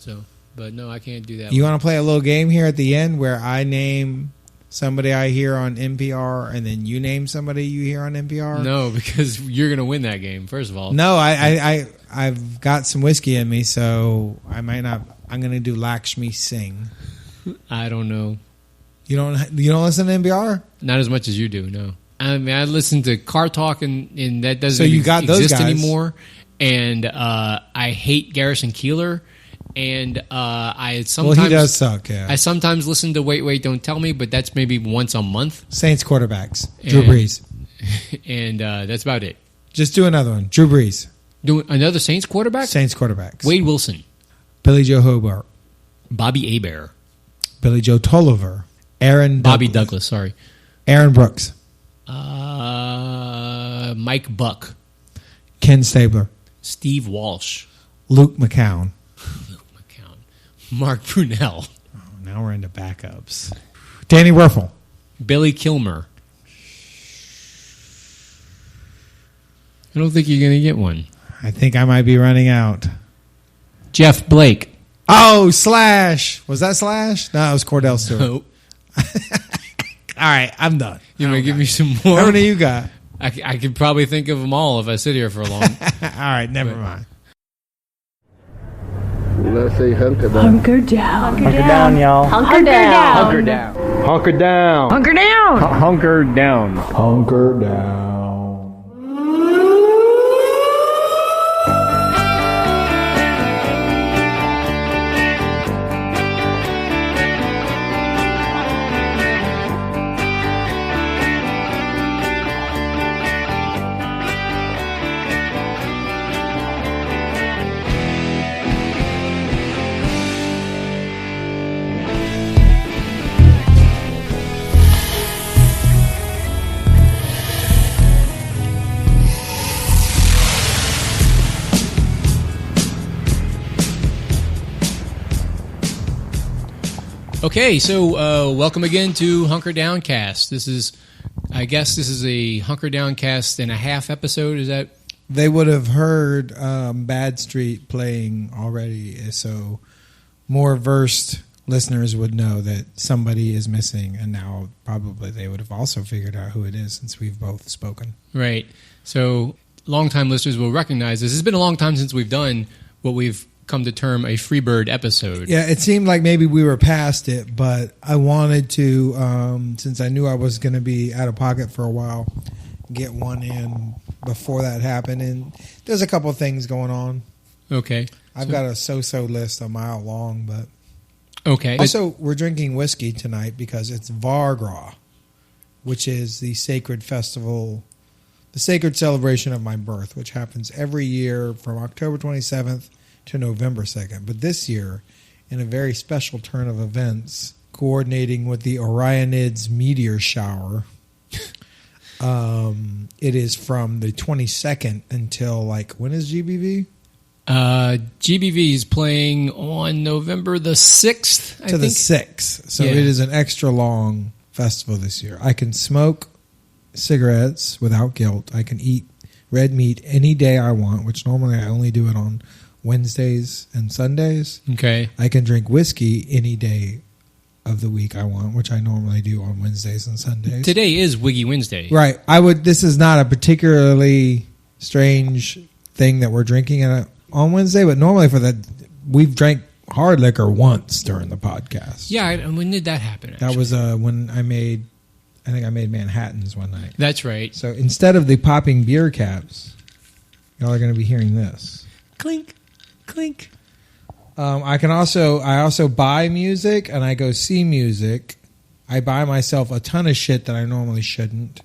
So, but no, I can't do that. You want to play a little game here at the end where I name somebody I hear on NPR and then you name somebody you hear on NPR? No, because you're going to win that game, first of all. No, I've got some whiskey in me, so I might not. I'm going to do Lakshmi Singh. I don't know. You don't listen to NPR? Not as much as you do, no. I mean, I listen to Car Talk, and that doesn't those exist guys anymore. And I hate Garrison Keillor. And I sometimes... Well, he does suck, yeah. I sometimes listen to Wait, Don't Tell Me, but that's maybe once a month. Saints quarterbacks. Drew Brees. And that's about it. Just do another one. Drew Brees. Do another Saints quarterback? Saints quarterbacks. Wade Wilson. Billy Joe Hobart. Bobby Hebert. Billy Joe Tolliver. Bobby Douglas, sorry. Aaron Brooks. Mike Buck. Ken Stabler. Steve Walsh. Luke McCown. Mark Brunell. Oh, now we're into backups. Danny Werfel. Billy Kilmer. I don't think you're going to get one. I think I might be running out. Jeff Blake. Oh, Slash. Was that Slash? No, it was Cordell Stewart. Nope. All right, I'm done. You want to give me some more? How many you got? I could probably think of them all if I sit here for long. All right, never mind. Let's say hunker down. Hunker down. Hunker down, y'all. Hunker down. Hunker down. Hunker down. Hunker down. Hunker down. Hunker down. Okay, so welcome again to Hunker Downcast. I guess this is a Hunker Downcast and a half episode. Is that? They would have heard Bad Street playing already, so more versed listeners would know that somebody is missing, and now probably they would have also figured out who it is since we've both spoken. Right. So longtime listeners will recognize this. It's been a long time since we've done what we've come to term a Freebird episode. Yeah, it seemed like maybe we were past it, but I wanted to, since I knew I was going to be out of pocket for a while, get one in before that happened. And there's a couple of things going on. Okay. I've got a so-so list a mile long, but... Okay. Also, we're drinking whiskey tonight because it's Varg Gras, which is the sacred festival, the sacred celebration of my birth, which happens every year from October 27th to November 2nd. But this year, in a very special turn of events, coordinating with the Orionids meteor shower, it is from the 22nd until, when is GBV? GBV is playing on November the 6th, I think. The 6th. So It is an extra long festival this year. I can smoke cigarettes without guilt. I can eat red meat any day I want, which normally I only do it on Wednesdays and Sundays. Okay. I can drink whiskey any day of the week I want, which I normally do on Wednesdays and Sundays. Today is Wiggy Wednesday. Right. This is not a particularly strange thing that we're drinking on Wednesday, but normally we've drank hard liquor once during the podcast. Yeah, when did that happen? Actually? That was when I think I made Manhattans one night. That's right. So instead of the popping beer caps, y'all are going to be hearing this. Clink, clink. I also buy music and I go see music. I buy myself a ton of shit that I normally shouldn't.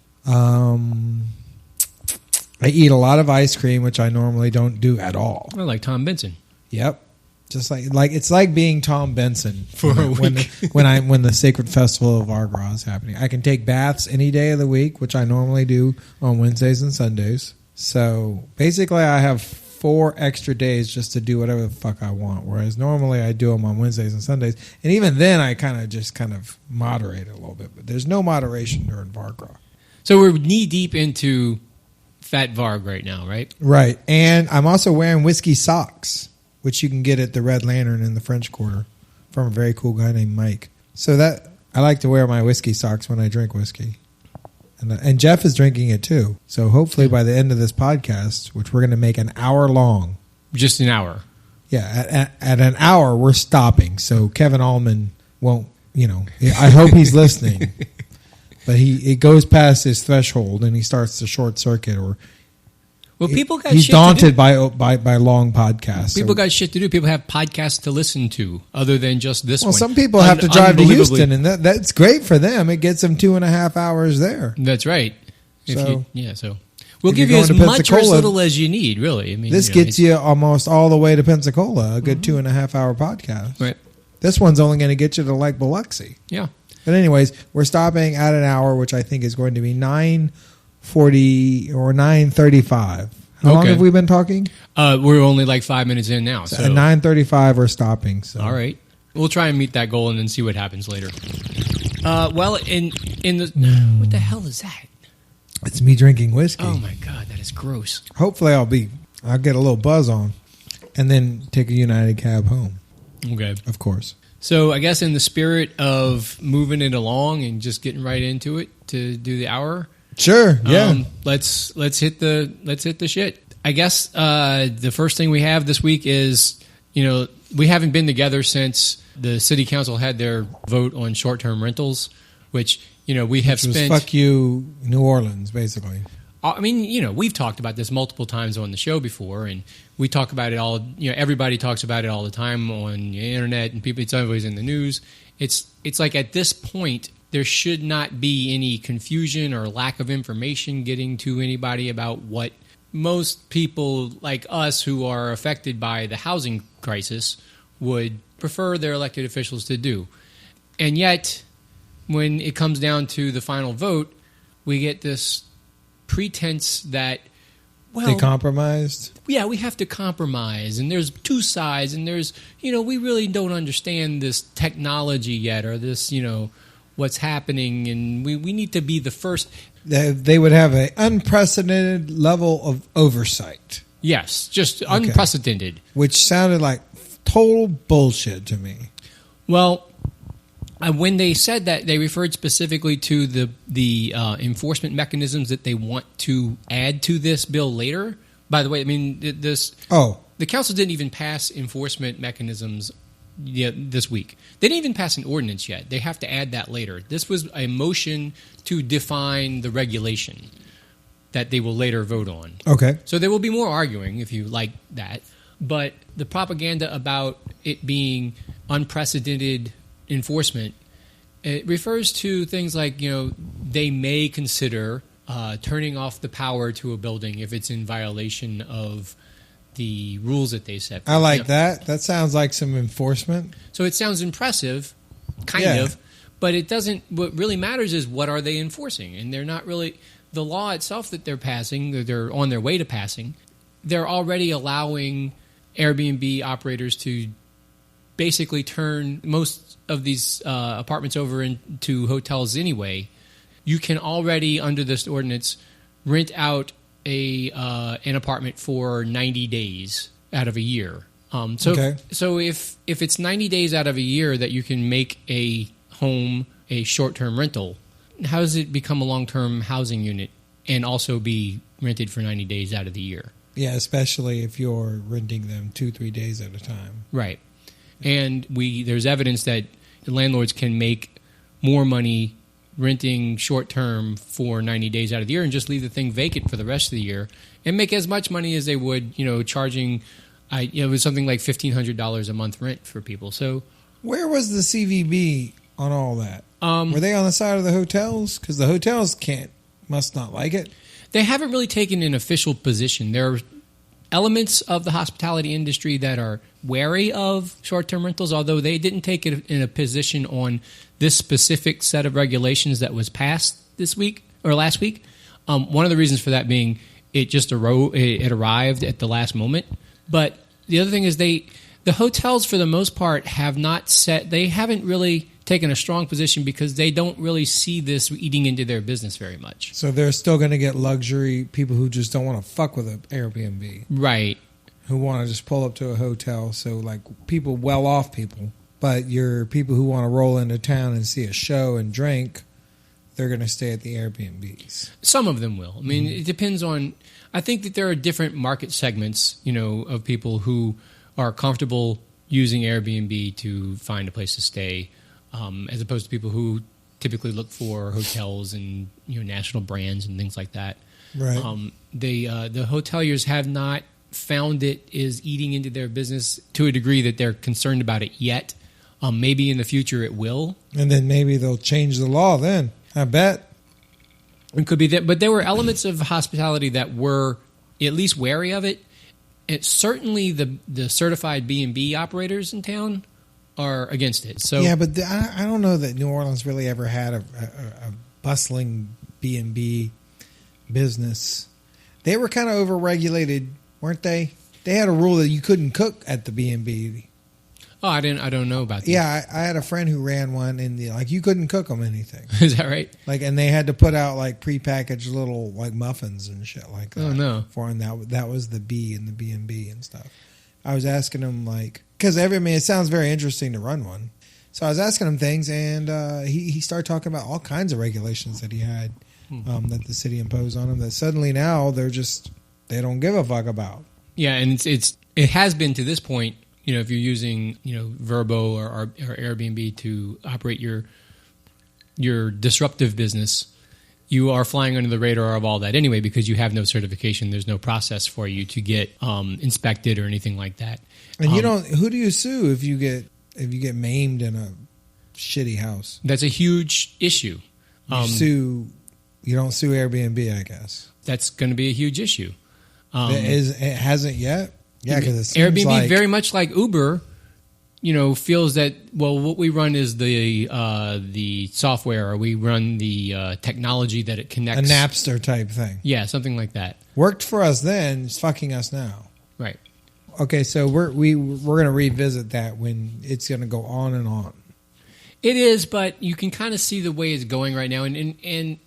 I eat a lot of ice cream, which I normally don't do at all. I like Tom Benson. Yep. Just like it's like being Tom Benson for a week. when the Sacred Festival of Varg Gras is happening. I can take baths any day of the week, which I normally do on Wednesdays and Sundays. So basically I have 4 extra days just to do whatever the fuck I want, whereas normally I do them on Wednesdays and Sundays. And even then I kind of moderate it a little bit, but there's no moderation during Varg Gras. So we're knee deep into Fat Varg right now, right? Right. And I'm also wearing whiskey socks. which you can get at the Red Lantern in the French Quarter from a very cool guy named Mike. So that I like to wear my whiskey socks when I drink whiskey. And Jeff is drinking it too. So hopefully by the end of this podcast, which we're going to make an hour long. Just an hour. Yeah, at an hour, we're stopping. So Kevin Allman won't, I hope he's listening. But it goes past his threshold and he starts to short circuit or... Well, people got he's shit daunted to do. by long podcasts. People got shit to do. People have podcasts to listen to other than just this one. Well, some people have to drive to Houston, and that's great for them. It gets them 2.5 hours there. That's right. So we'll give you as much or as little as you need, really. I mean, this gets you almost all the way to Pensacola, a good 2.5 hour podcast. Right. This one's only going to get you to like Biloxi. Yeah. But anyways, we're stopping at an hour, which I think is going to be 9:40 or 9:35. How long have we been talking? We're only like 5 minutes in now. So at 9:35, we're stopping. So. All right. We'll try and meet that goal and then see what happens later. What the hell is that? It's me drinking whiskey. Oh my God, that is gross. Hopefully I'll get a little buzz on and then take a United cab home. Okay. Of course. So I guess in the spirit of moving it along and just getting right into it to do the hour. Sure. Yeah. Let's hit the shit. I guess the first thing we have this week is, we haven't been together since the city council had their vote on short-term rentals, which we have spent. Fuck you, New Orleans, basically. I mean, we've talked about this multiple times on the show before, and we talk about it all. Everybody talks about it all the time on the internet, and it's always in the news. It's like at this point, there should not be any confusion or lack of information getting to anybody about what most people like us who are affected by the housing crisis would prefer their elected officials to do. And yet, when it comes down to the final vote, we get this pretense that, they compromised? Yeah, we have to compromise, and there's two sides, and there's, we really don't understand this technology yet, or this, what's happening, and we need to be the first. They would have an unprecedented level of oversight. Yes, just unprecedented. Which sounded like total bullshit to me. Well, when they said that, they referred specifically to the enforcement mechanisms that they want to add to this bill later. By the way, the council didn't even pass enforcement mechanisms this week. They didn't even pass an ordinance yet. They have to add that later. This was a motion to define the regulation that they will later vote on. Okay. So there will be more arguing if you like that. But the propaganda about it being unprecedented enforcement, it refers to things like, they may consider turning off the power to a building if it's in violation of the rules that they set. I like that. That sounds like some enforcement. So it sounds impressive, kind of, but it doesn't. What really matters is what are they enforcing, and they're not really the law itself that they're passing. That they're on their way to passing. They're already allowing Airbnb operators to basically turn most of these apartments over into hotels anyway. You can already, under this ordinance, rent out an apartment for 90 days out of a year. So if it's 90 days out of a year that you can make a home a short-term rental, how does it become a long-term housing unit and also be rented for 90 days out of the year? Yeah, especially if you're renting them 2-3 days at a time. Right. And there's evidence that landlords can make more money renting short-term for 90 days out of the year and just leave the thing vacant for the rest of the year and make as much money as they would, charging, it was something like $1,500 a month rent for people. So where was the CVB on all that? Were they on the side of the hotels? Because the hotels must not like it. They haven't really taken an official position. There are elements of the hospitality industry that are wary of short-term rentals, although they didn't take it in a position on this specific set of regulations that was passed this week or last week. One of the reasons for that being it arrived at the last moment. But the other thing is the hotels for the most part they haven't really taken a strong position because they don't really see this eating into their business very much. So they're still going to get luxury people who just don't want to fuck with an Airbnb. Right. who want to just pull up to a hotel. So like people, well-off people, but your people who want to roll into town and see a show and drink, they're going to stay at the Airbnbs. Some of them will. I mean, it depends on. I think that there are different market segments, of people who are comfortable using Airbnb to find a place to stay, as opposed to people who typically look for hotels and national brands and things like that. Right. The hoteliers have not found it is eating into their business to a degree that they're concerned about it yet. Maybe in the future it will. And then maybe they'll change the law then. I bet. It could be that. But there were elements of hospitality that were at least wary of it. And certainly the certified B&B operators in town are against it. So yeah, but I don't know that New Orleans really ever had a bustling B&B business. They were kind of overregulated, weren't they? They had a rule that you couldn't cook at the B&B. Oh, I don't know about that. Yeah, I had a friend who ran one, and you couldn't cook them anything. Is that right? And they had to put out prepackaged little muffins and shit like that. Oh no! For them, that was the B in the B&B and stuff. I was asking him because it sounds very interesting to run one. So I was asking him things, and he started talking about all kinds of regulations that he had that the city imposed on him. That suddenly now they don't give a fuck about. Yeah, and it has been to this point. If you're using Vrbo or Airbnb to operate your disruptive business, you are flying under the radar of all that anyway because you have no certification. There's no process for you to get inspected or anything like that. And who do you sue if you get maimed in a shitty house? That's a huge issue. You don't sue Airbnb, I guess. That's going to be a huge issue. It hasn't yet. Yeah, because Airbnb, very much like Uber, feels that what we run is the software, or we run the technology that it connects. A Napster type thing. Yeah, something like that. Worked for us then, it's fucking us now. Right. Okay, so we're going to revisit that when it's going to go on and on. It is, but you can kind of see the way it's going right now, and I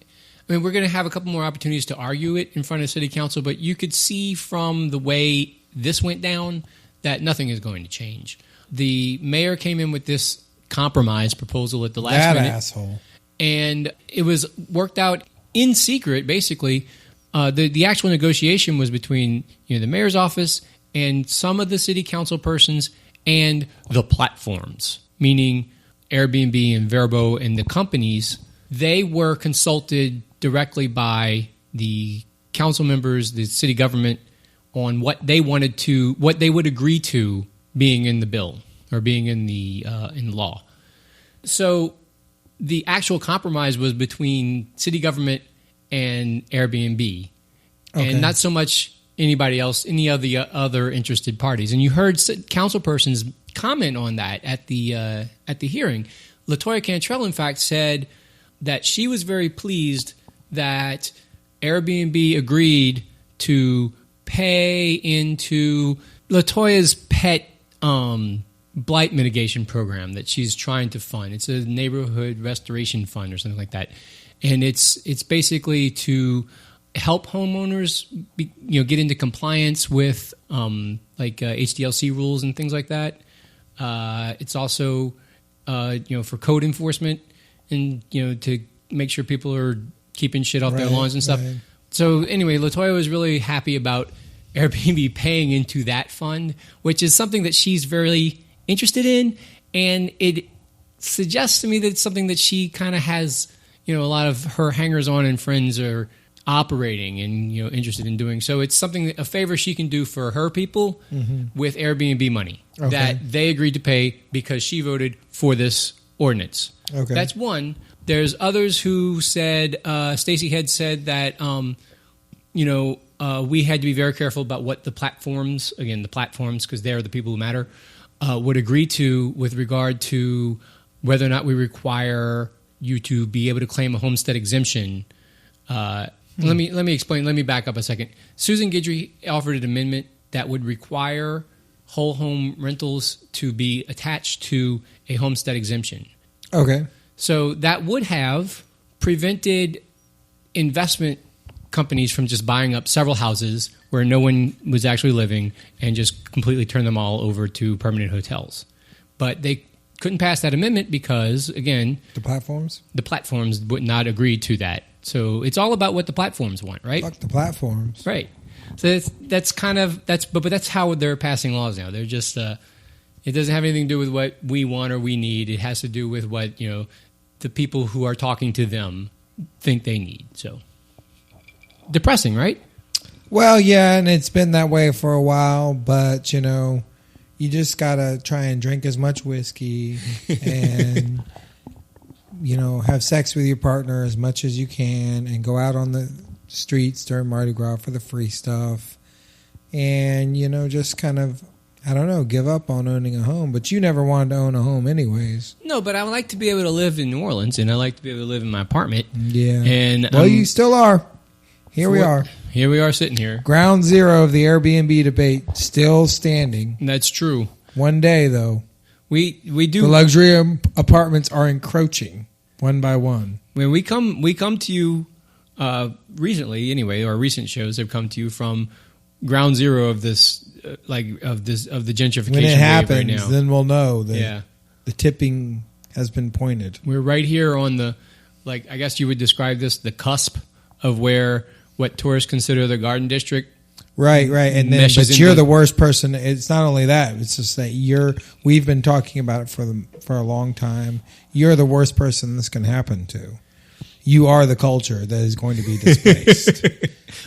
mean, we're going to have a couple more opportunities to argue it in front of City Council, but you could see from the way this went down that nothing is going to change. The mayor came in with this compromise proposal at the last minute. That asshole. And it was worked out in secret, basically. The actual negotiation was between the mayor's office and some of the city council persons and the platforms, meaning Airbnb and Vrbo and the companies. They were consulted directly by the council members, the city government, on what they would agree to being in the bill or being in the law. So the actual compromise was between city government and Airbnb, and not so much anybody else, any of the other interested parties. And you heard council persons comment on that at the hearing. LaToya Cantrell, in fact, said that she was very pleased that Airbnb agreed to pay into LaToya's pet blight mitigation program that she's trying to fund. It's a neighborhood restoration fund or something like that, and it's basically to help homeowners get into compliance with HDLC rules and things like that. It's also for code enforcement and to make sure people are keeping shit off their lawns and stuff. Right. So anyway, LaToya was really happy about Airbnb paying into that fund, which is something that she's very interested in, and it suggests to me that it's something that she kind of has, a lot of her hangers-on and friends are operating and interested in doing. So it's a favor she can do for her people with Airbnb money that they agreed to pay because she voted for this ordinance. Okay, that's one. There's others who said, Stacey Head said that, we had to be very careful about what the platforms, because they're the people who matter, would agree to with regard to whether or not we require you to be able to claim a homestead exemption. Let me explain. Let me back up a second. Susan Guidry offered an amendment that would require whole home rentals to be attached to a homestead exemption. Okay. So that would have prevented investment companies from just buying up several houses where no one was actually living and just completely turn them all over to permanent hotels. But they couldn't pass that amendment because, again, The platforms? the platforms would not agree to that. So it's all about what the platforms want, right? Fuck the platforms. Right. So that's how they're passing laws now. They're just it doesn't have anything to do with what we want or we need. It has to do with what the people who are talking to them think they need. So depressing, right? Well, yeah, and it's been that way for a while, but you just gotta try and drink as much whiskey and have sex with your partner as much as you can and go out on the streets during Mardi Gras for the free stuff and just kind of, I don't know, give up on owning a home. But you never wanted to own a home anyways. No, but I would like to be able to live in New Orleans, and I like to be able to live in my apartment. Yeah. And well, you still are. Here we are. Here we are sitting here. Ground zero of the Airbnb debate, still standing. That's true. One day, though, we do. the luxury apartments are encroaching one by one. When we come to you recently, anyway, our recent shows have come to you from ground zero of this, of the gentrification When it wave happens, right now. then we'll know that the tipping has been pointed. We're right here on the, I guess you would describe this, the cusp of where what tourists consider the Garden District. Right. And then, but you're the worst person. It's not only that; it's just that we've been talking about it for a long time. You're the worst person this can happen to. You are the culture that is going to be displaced.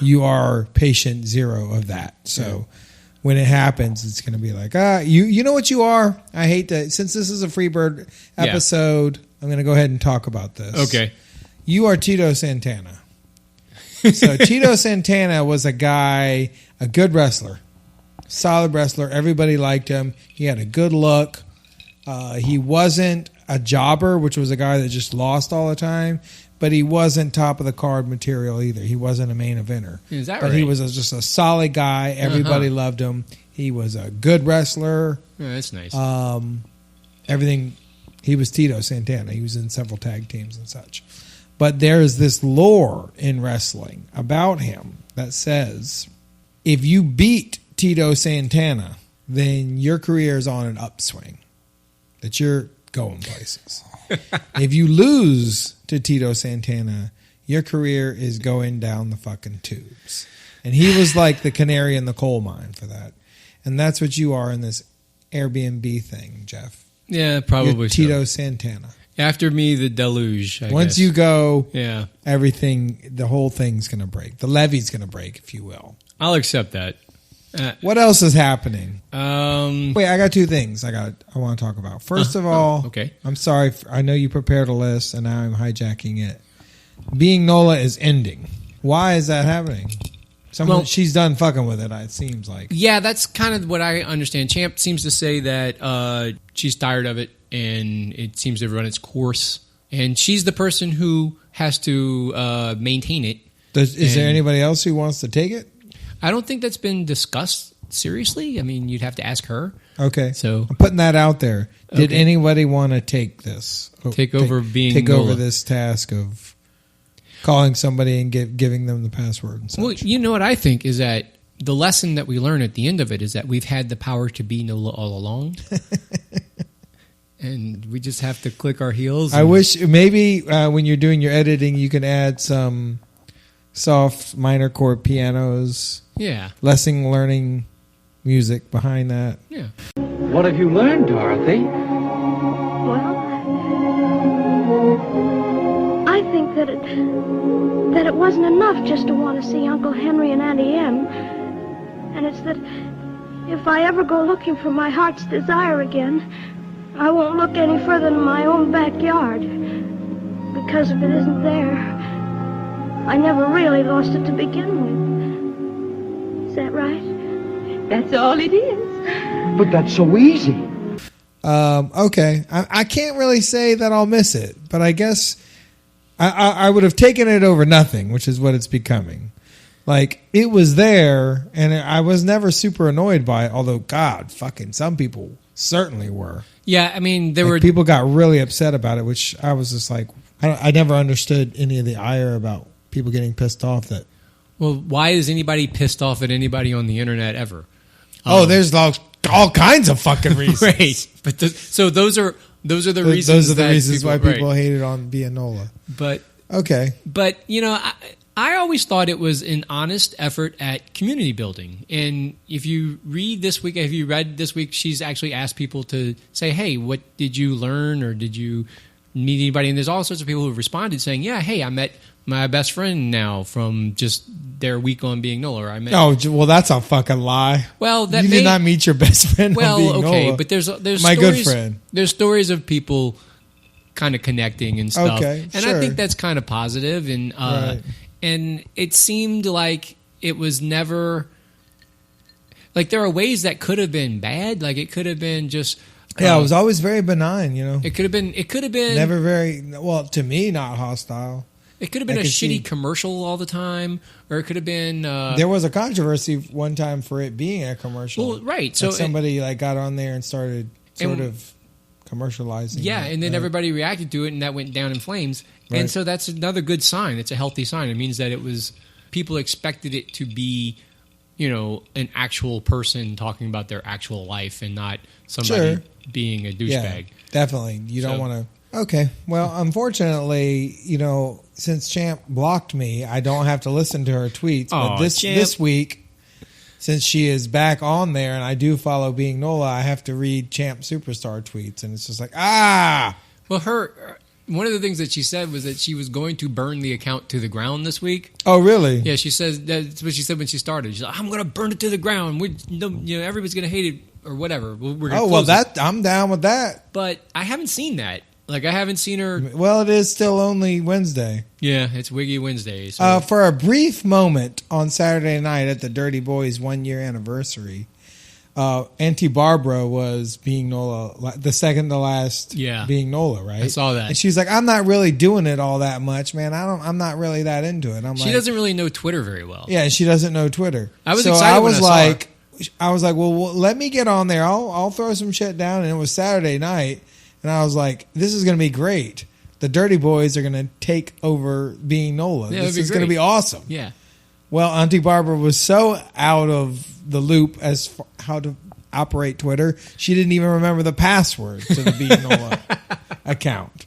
You are patient zero of that. So when it happens, it's going to be like, you know what you are? I hate that. Since this is a Freebird episode, I'm going to go ahead and talk about this. Okay. You are Tito Santana. So Tito Santana was a guy, a good wrestler, solid wrestler. Everybody liked him. He had a good look. He wasn't a jobber, which was a guy that just lost all the time, but he wasn't top of the card material either. He wasn't a main eventer. Is that but right? He was just a solid guy. Everybody loved him. He was a good wrestler. Yeah, that's nice. Everything. He was Tito Santana. He was in several tag teams and such. But there's this lore in wrestling about him that says if you beat Tito Santana, then your career is on an upswing, that you're going places. If you lose to Tito Santana, your career is going down the fucking tubes. And he was like the canary in the coal mine for that. And that's what you are in this Airbnb thing, Jeff. Yeah, probably You're Tito Santana. After me, the deluge. Once you go, the whole thing's going to break. The levee's going to break, if you will. I'll accept that. What else is happening? Wait, I got two things I want to talk about. First of all, okay. I'm sorry. I know you prepared a list, and now I'm hijacking it. Being Nola is ending. Why is that happening? She's done fucking with it, it seems like. Yeah, that's kind of what I understand. Champ seems to say that she's tired of it, and it seems to run its course. And she's the person who has to maintain it. Is there anybody else who wants to take it? I don't think that's been discussed seriously. I mean, you'd have to ask her. Okay. So I'm putting that out there. Did anybody want to take this? Take over this task of calling somebody and giving them the password and such? Well, you know what I think is that the lesson that we learn at the end of it is that we've had the power to be Nola all along. And we just have to click our heels. I wish maybe when you're doing your editing, you can add some soft minor chord pianos. Yeah. Lesson learning music behind that. Yeah. What have you learned, Dorothy? Well, I think that it wasn't enough just to want to see Uncle Henry and Auntie Em. And it's that if I ever go looking for my heart's desire again, I won't look any further than my own backyard. Because if it isn't there, I never really lost it to begin with. Is that right? That's all it is. But that's so easy. Okay. I can't really say that I'll miss it, but I guess I would have taken it over nothing, which is what it's becoming. Like, it was there, and I was never super annoyed by it, although, God, fucking some people certainly were. Yeah, I mean, people got really upset about it, which I was just like, I never understood any of the ire about people getting pissed off that Well, why is anybody pissed off at anybody on the internet ever? There's all kinds of fucking reasons. Right. But so those are the reasons. Those are the that reasons why people right. hated on Bianola. But okay. But I always thought it was an honest effort at community building. And if you read this week, she's actually asked people to say, hey, what did you learn or did you meet anybody? And there's all sorts of people who have responded saying, yeah, hey, I met my best friend now from just their week on Being NOLA. Or I met. Oh, well, that's a fucking lie. Well, you did not meet your best friend on Being NOLA. But there's my stories, good friend. There's stories of people kind of connecting and stuff. Okay, and sure. I think that's kind of positive. And right. And it seemed like it was never like there are ways that could have been bad. Like it could have been just it was always very benign. It could have been never very well to me. Not hostile. It could have been a shitty commercial all the time, or it could have been. There was a controversy one time for it being a commercial. Well, right. So somebody got on there and started sort of commercializing. Yeah, and then everybody reacted to it, and that went down in flames. Right. And so that's another good sign. It's a healthy sign. It means that it was people expected it to be, an actual person talking about their actual life and not somebody being a douchebag. Yeah, definitely. You don't want to. Okay. Well, unfortunately, since Champ blocked me, I don't have to listen to her tweets. But this week, since she is back on there and I do follow Being NOLA, I have to read Champ Superstar tweets. And it's just like, Well, one of the things that she said was that she was going to burn the account to the ground this week. Oh, really? Yeah, she says that's what she said when she started. She's like, I'm going to burn it to the ground. Everybody's going to hate it or whatever. We're going to I'm down with that. But I haven't seen that. Like, I haven't seen her. Well, it is still only Wednesday. Yeah, it's Wiggy Wednesday. So. For a brief moment on Saturday night at the Dirty Boys 1 year anniversary, Auntie Barbara was Being NOLA, the second to last Being NOLA, right? I saw that. And she's like, I'm not really doing it all that much, man. I'm not really that into it. She doesn't really know Twitter very well. Yeah, she doesn't know Twitter. I was excited when I saw her. I was like, well, let me get on there. I'll throw some shit down. And it was Saturday night. And I was like, this is going to be great. The Dirty Boys are going to take over Being NOLA. Yeah, this is going to be awesome. Yeah. Well, Auntie Barbara was so out of the loop as how to operate Twitter, she didn't even remember the password to the Being NOLA account.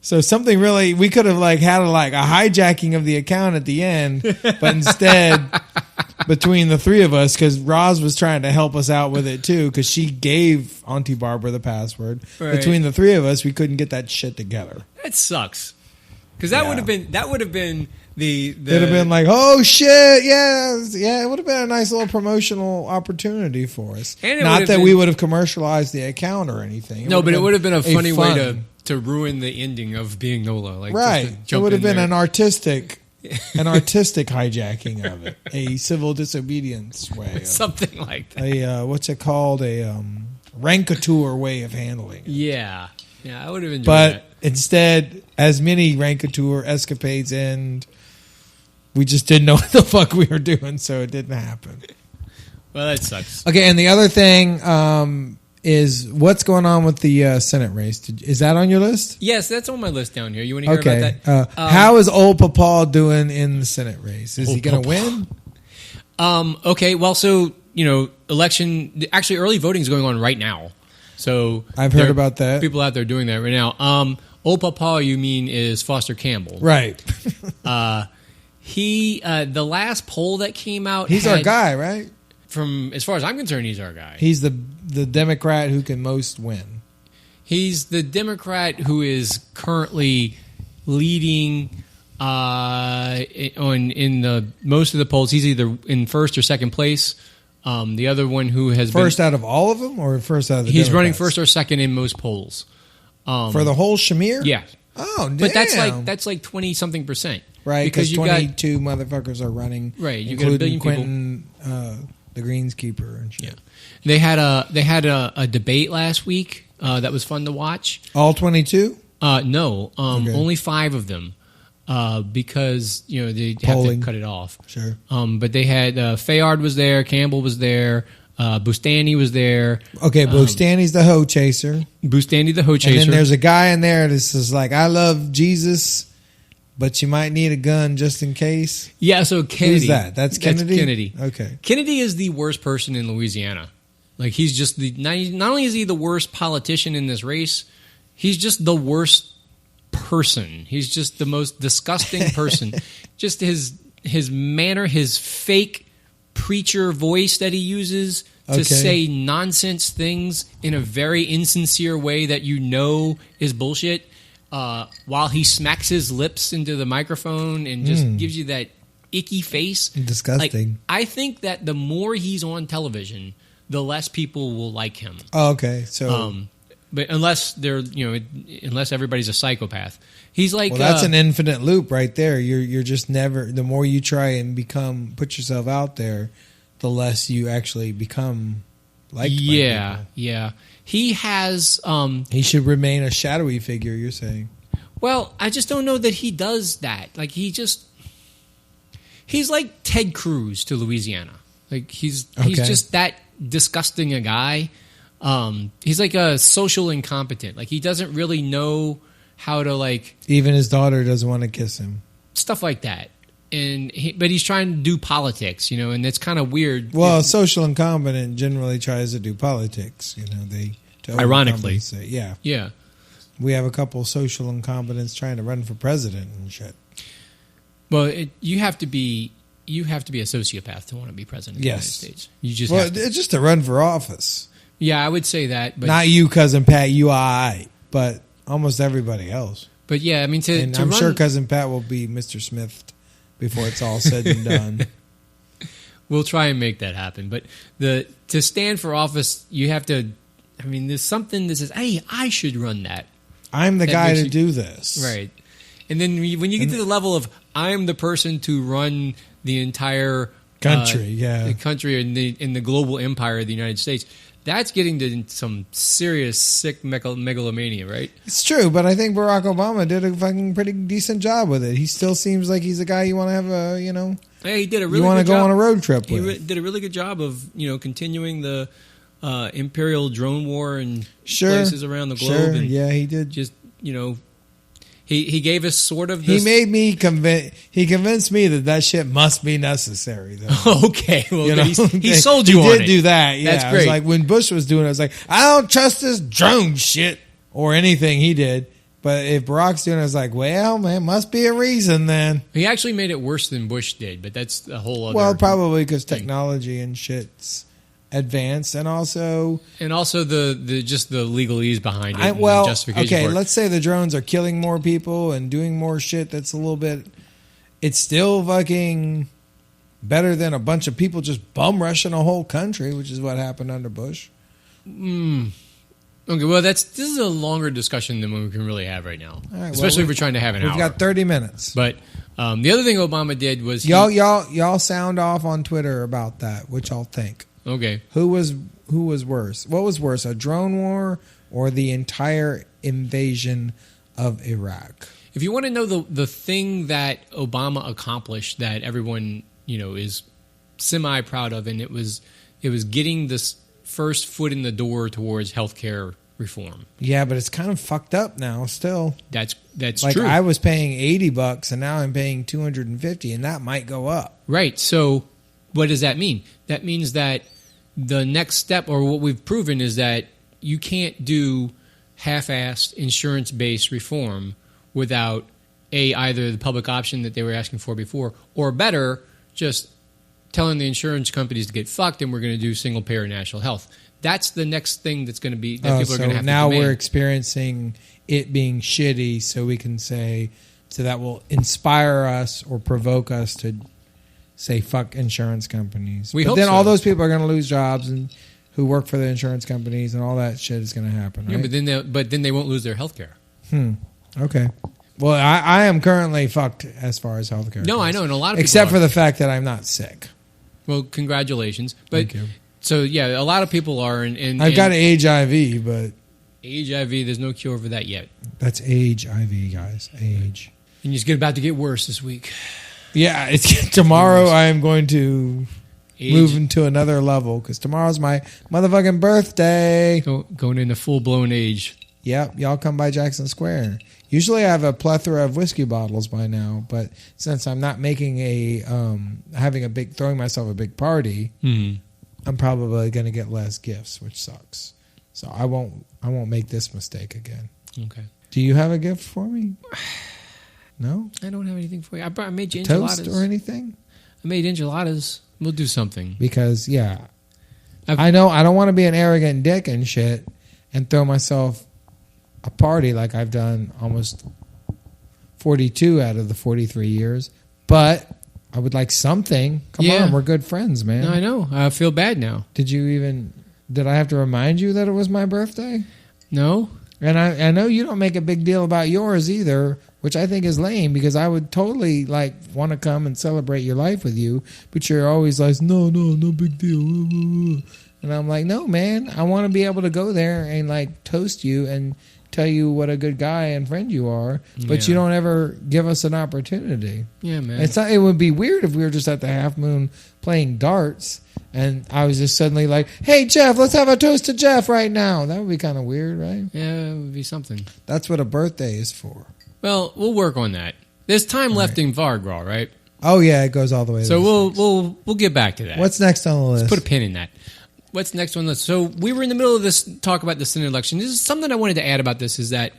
So something really, we could have had a hijacking of the account at the end, but instead, between the three of us, because Roz was trying to help us out with it too, because she gave Auntie Barbara the password. Right. Between the three of us, we couldn't get that shit together. That sucks. Because that would have been the it'd have been like, oh shit, yeah, it would have been a nice little promotional opportunity for us. Not that we would have commercialized the account or anything. But it would have been a funny way to ruin the ending of Being NOLA. Right. It would have been an artistic hijacking of it, a civil disobedience way, something like that. What's it called? A rancateur way of handling it. Yeah, I would have enjoyed that. But instead, as many rancateur escapades end, we just didn't know what the fuck we were doing, so it didn't happen. Well, that sucks. Okay, and the other thing is what's going on with the Senate race. Is that on your list? Yes, that's on my list down here. You want to hear about that? How is old Papa doing in the Senate race? Is he going to win? Okay, well, so, election, actually early voting is going on right now. So I've heard about that. People out there doing that right now. Old Papa, you mean, is Foster Campbell. Right. The last poll that came out. He's our guy, right? As far as I'm concerned, he's our guy. He's the Democrat who can most win. He's the Democrat who is currently leading in the most of the polls. He's either in first or second place. The other one who has first out of all of them, or first out of the he's Democrats? running first or second in most polls for the whole Shamir. Yeah. Oh, damn. But that's like 20-something%, right? Because 22 motherfuckers are running, right? You got a billion Quentin, the greenskeeper and shit. Yeah. They had a debate last week that was fun to watch. All 22? No, only 5 of them. Because they have to cut it off. Sure. But they had Fayard was there, Campbell was there, Bustani was there. Okay, Bustani's the hoe chaser. Bustani the hoe chaser. And then there's a guy in there that says like, "I love Jesus but you might need a gun just in case. Yeah, so Kennedy. Who's that? That's Kennedy? That's Kennedy. Okay. Kennedy is the worst person in Louisiana. Like, he's just not only is he the worst politician in this race, he's just the worst person. He's just the most disgusting person. Just his manner, his fake preacher voice that he uses to say nonsense things in a very insincere way that you know is bullshit, while he smacks his lips into the microphone and just gives you that icky face. Disgusting. Like, I think that the more he's on television, the less people will like him. Oh, okay. So, but unless unless everybody's a psychopath, he's like. Well, that's an infinite loop right there. You're just never. The more you try and put yourself out there, the less you actually become liked. Yeah, by people. yeah. He has. He should remain a shadowy figure. You're saying. Well, I just don't know that he does that. Like, he's like Ted Cruz to Louisiana. Like, he's just that disgusting a guy. He's like a social incompetent. Like, he doesn't really know how to, like, even his daughter doesn't want to kiss him. Stuff like that. But he's trying to do politics, and it's kind of weird. Well, a social incompetent generally tries to do politics. Ironically, yeah, yeah. We have a couple social incompetents trying to run for president and shit. Well, you have to be a sociopath to want to be president of the United States. You just have to. It's just to run for office. Yeah, I would say that, but not you, Cousin Pat. You I, but almost everybody else. But yeah, I mean, I'm sure Cousin Pat will be Mr. Smith before it's all said and done. We'll try and make that happen. But to stand for office, you have to. I mean, there's something that says, "Hey, I should run that." I'm the guy to do this, right? And then when you get to the level of I'm the person to run the entire country, the country in the global empire of the United States, that's getting to some serious sick megalomania, right? It's true, but I think Barack Obama did a fucking pretty decent job with it. He still seems like he's a guy you want to have Hey, he did a really. You want to go on a road trip with. He did a really good job of continuing the imperial drone war in places around the globe. Sure, and yeah, he did. Just he gave us sort of. He made me He convinced me that shit must be necessary, though. Okay, well, he sold you on it. He did do that. Yeah, that's great. I was like when Bush was doing it, I was like, I don't trust this drone shit or anything he did. But if Barack's doing it, I was like, well, man, must be a reason then. He actually made it worse than Bush did, but that's a whole other. Well, probably because technology and shit's advanced, and also the just the legalese behind it. The justification okay, for it. let's say the drones are killing more people and doing more shit. That's a little bit. It's still fucking better than a bunch of people just bum rushing a whole country, which is what happened under Bush. Okay, well, this is a longer discussion than we can really have right now, especially if we're trying to have an hour. We've got 30 minutes. But the other thing Obama did was y'all sound off on Twitter about that. What y'all think? Okay, who was worse? What was worse, a drone war or the entire invasion of Iraq? If you want to know the thing that Obama accomplished that everyone is semi proud of, and it was getting this first foot in the door towards healthcare reform. Yeah, but it's kind of fucked up now. Still, that's like true. I was paying $80 and now I'm paying $250, and that might go up. Right. So, what does that mean? That means that the next step, or what we've proven, is that you can't do half-assed insurance-based reform without either the public option that they were asking for before, or better, just telling the insurance companies to get fucked, and we're going to do single-payer national health. That's the next thing that's going to be that people are going to have to now demand. We're experiencing it being shitty, so we can say, so that will inspire us or provoke us to say fuck insurance companies. But then all those people are going to lose jobs, and who work for the insurance companies, and all that shit is going to happen. Right? Yeah, but then they won't lose their health care. Okay. Well, I am currently fucked as far as health care. No, I know, and a lot of people except for the fact that I'm not sick. Well, congratulations. But thank you. So yeah, a lot of people are, and I've got HIV, but HIV, there's no cure for that yet. That's HIV, guys. Age. And it's about to get worse this week. Yeah, it's tomorrow. I am going to move into another level because tomorrow's my motherfucking birthday. Going into full blown age. Yep, y'all come by Jackson Square. Usually I have a plethora of whiskey bottles by now, but since I'm not making throwing myself a big party, I'm probably going to get less gifts, which sucks. So I won't make this mistake again. Okay. Do you have a gift for me? No? I don't have anything for you. I made you enchiladas. Toast or anything? I made enchiladas. We'll do something. Because, I know I don't want to be an arrogant dick and shit and throw myself a party like I've done almost 42 out of the 43 years. But I would like something. Come on, we're good friends, man. No, I know. I feel bad now. Did I have to remind you that it was my birthday? No. And I know you don't make a big deal about yours either, which I think is lame because I would totally want to come and celebrate your life with you, but you're always like, no big deal. And I'm like, no, man, I want to be able to go there and toast you and tell you what a good guy and friend you are, but you don't ever give us an opportunity. Yeah, man. It would be weird if we were just at the Half Moon playing darts and I was just suddenly like, hey, Jeff, let's have a toast to Jeff right now. That would be kind of weird, right? Yeah, it would be something. That's what a birthday is for. Well, we'll work on that. There's time left in Varg Gras, right? Oh, yeah, it goes all the way. So we'll get back to that. What's next on the list? Let's put a pin in that. What's next on the list? So we were in the middle of this talk about the Senate election. This is something I wanted to add about this is that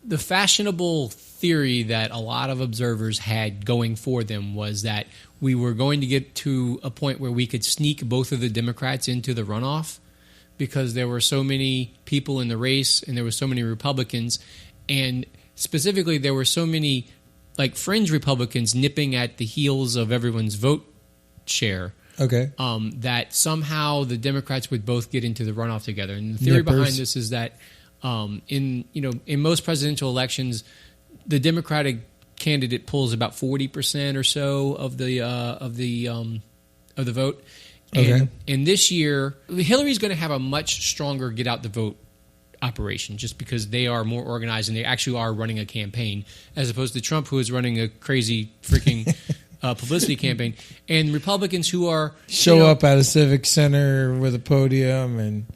the fashionable theory that a lot of observers had going for them was that we were going to get to a point where we could sneak both of the Democrats into the runoff because there were so many people in the race and there were so many Republicans, and specifically there were so many fringe Republicans nipping at the heels of everyone's vote share. Okay. That somehow the Democrats would both get into the runoff together. And the theory behind this is that in most presidential elections, the Democratic candidate pulls about 40% or so of the vote. And this year, Hillary's going to have a much stronger get out the vote operation just because they are more organized and they actually are running a campaign as opposed to Trump, who is running a crazy freaking publicity campaign. And Republicans who are show up at a civic center with a podium and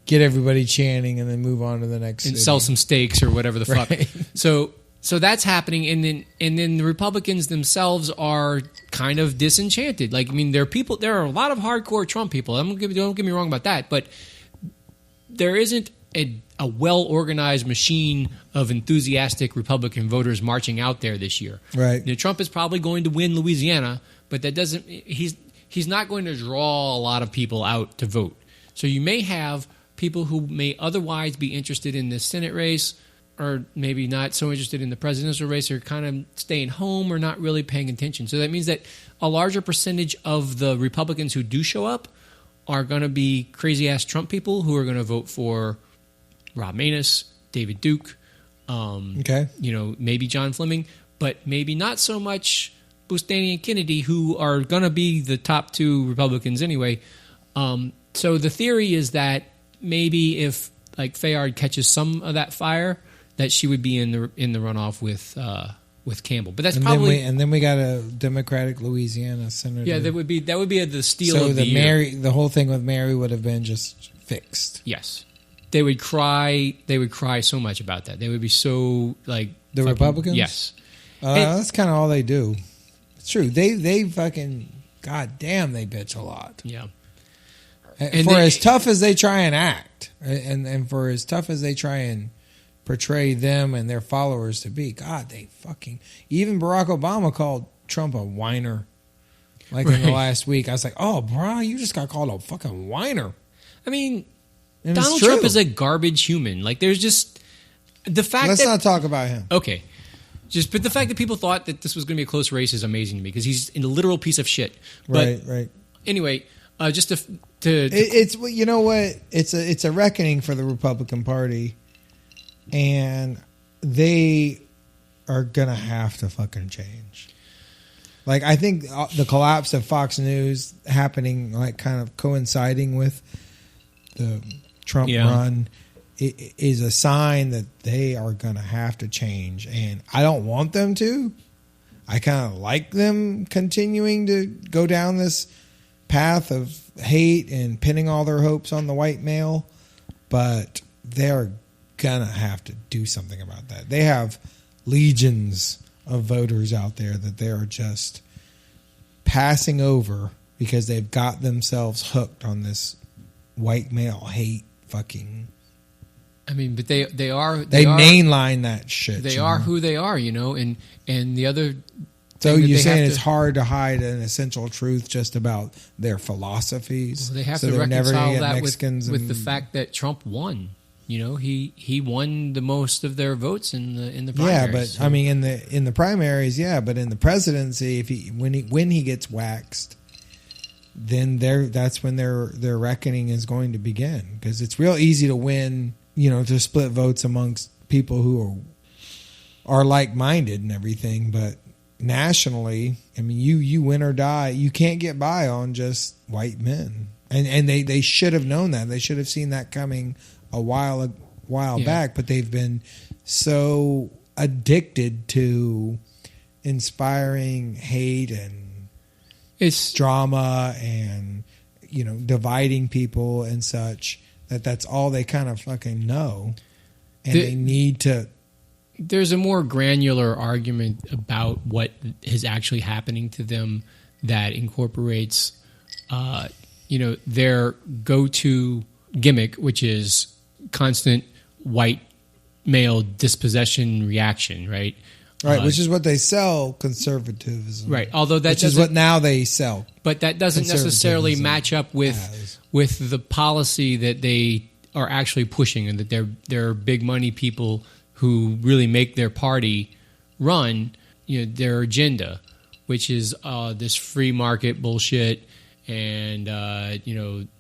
get everybody chanting and then move on to the next and city. Sell some steaks or whatever the fuck. Right. So that's happening, and then the Republicans themselves are kind of disenchanted. There are a lot of hardcore Trump people. Don't get me wrong about that, but there isn't a well-organized machine of enthusiastic Republican voters marching out there this year. Right. Trump is probably going to win Louisiana, but that doesn't. He's not going to draw a lot of people out to vote. So you may have people who may otherwise be interested in the Senate race, or maybe not so interested in the presidential race, or kind of staying home or not really paying attention. So that means that a larger percentage of the Republicans who do show up are going to be crazy-ass Trump people who are going to vote for Rob Maness, David Duke, maybe John Fleming, but maybe not so much Boustany and Kennedy, who are going to be the top two Republicans anyway. So the theory is that maybe if Fayard catches some of that fire, that she would be in the runoff with Campbell. But that's probably then we got a Democratic Louisiana senator. Yeah, that would be the steal of the year. The whole thing with Mary would have been just fixed. Yes. They would cry so much about that. They would be so the Republicans? Yes. That's kind of all they do. It's true. They fucking goddamn they bitch a lot. Yeah. And as tough as they try and act, and for as tough as they try and portray them and their followers to be, God, they fucking... Even Barack Obama called Trump a whiner. In the last week. I was like, oh, bro, you just got called a fucking whiner. I mean, and Donald Trump is a garbage human. There's just... the fact Let's not talk about him. Okay. But the fact that people thought that this was going to be a close race is amazing to me because he's a literal piece of shit. But right. Anyway, just to it's you know what? It's a reckoning for the Republican Party, and they are gonna have to fucking change. I think the collapse of Fox News happening, kind of coinciding with the Trump run, is a sign that they are gonna have to change. And I don't want them to. I kind of like them continuing to go down this path of hate and pinning all their hopes on the white male, but they're gonna have to do something about that. They have legions of voters out there that they are just passing over because they've got themselves hooked on this white male hate fucking. I mean, but they mainline that shit. They are who they are, and the other. So you're saying it's hard to hide an essential truth just about their philosophies. Well, they have to reconcile that with the fact that Trump won. He won the most of their votes in the primaries. Yeah, but I mean in the primaries, yeah, but in the presidency, when he gets waxed, then that's when their reckoning is going to begin, because it's real easy to win, to split votes amongst people who are like-minded and everything, but nationally, I mean, you win or die. You can't get by on just white men, and they should have known that. They should have seen that coming a while back, but they've been so addicted to inspiring hate and it's drama and dividing people and such, that's all they kind of fucking know, and they need to. There's a more granular argument about what is actually happening to them that incorporates, their go-to gimmick, which is constant white male dispossession reaction, right? Right, which is what they sell conservatism. Right, although which is what now they sell. But that doesn't necessarily match up with the policy that they are actually pushing, and that they're big money people who really make their party run, their agenda, which is this free market bullshit and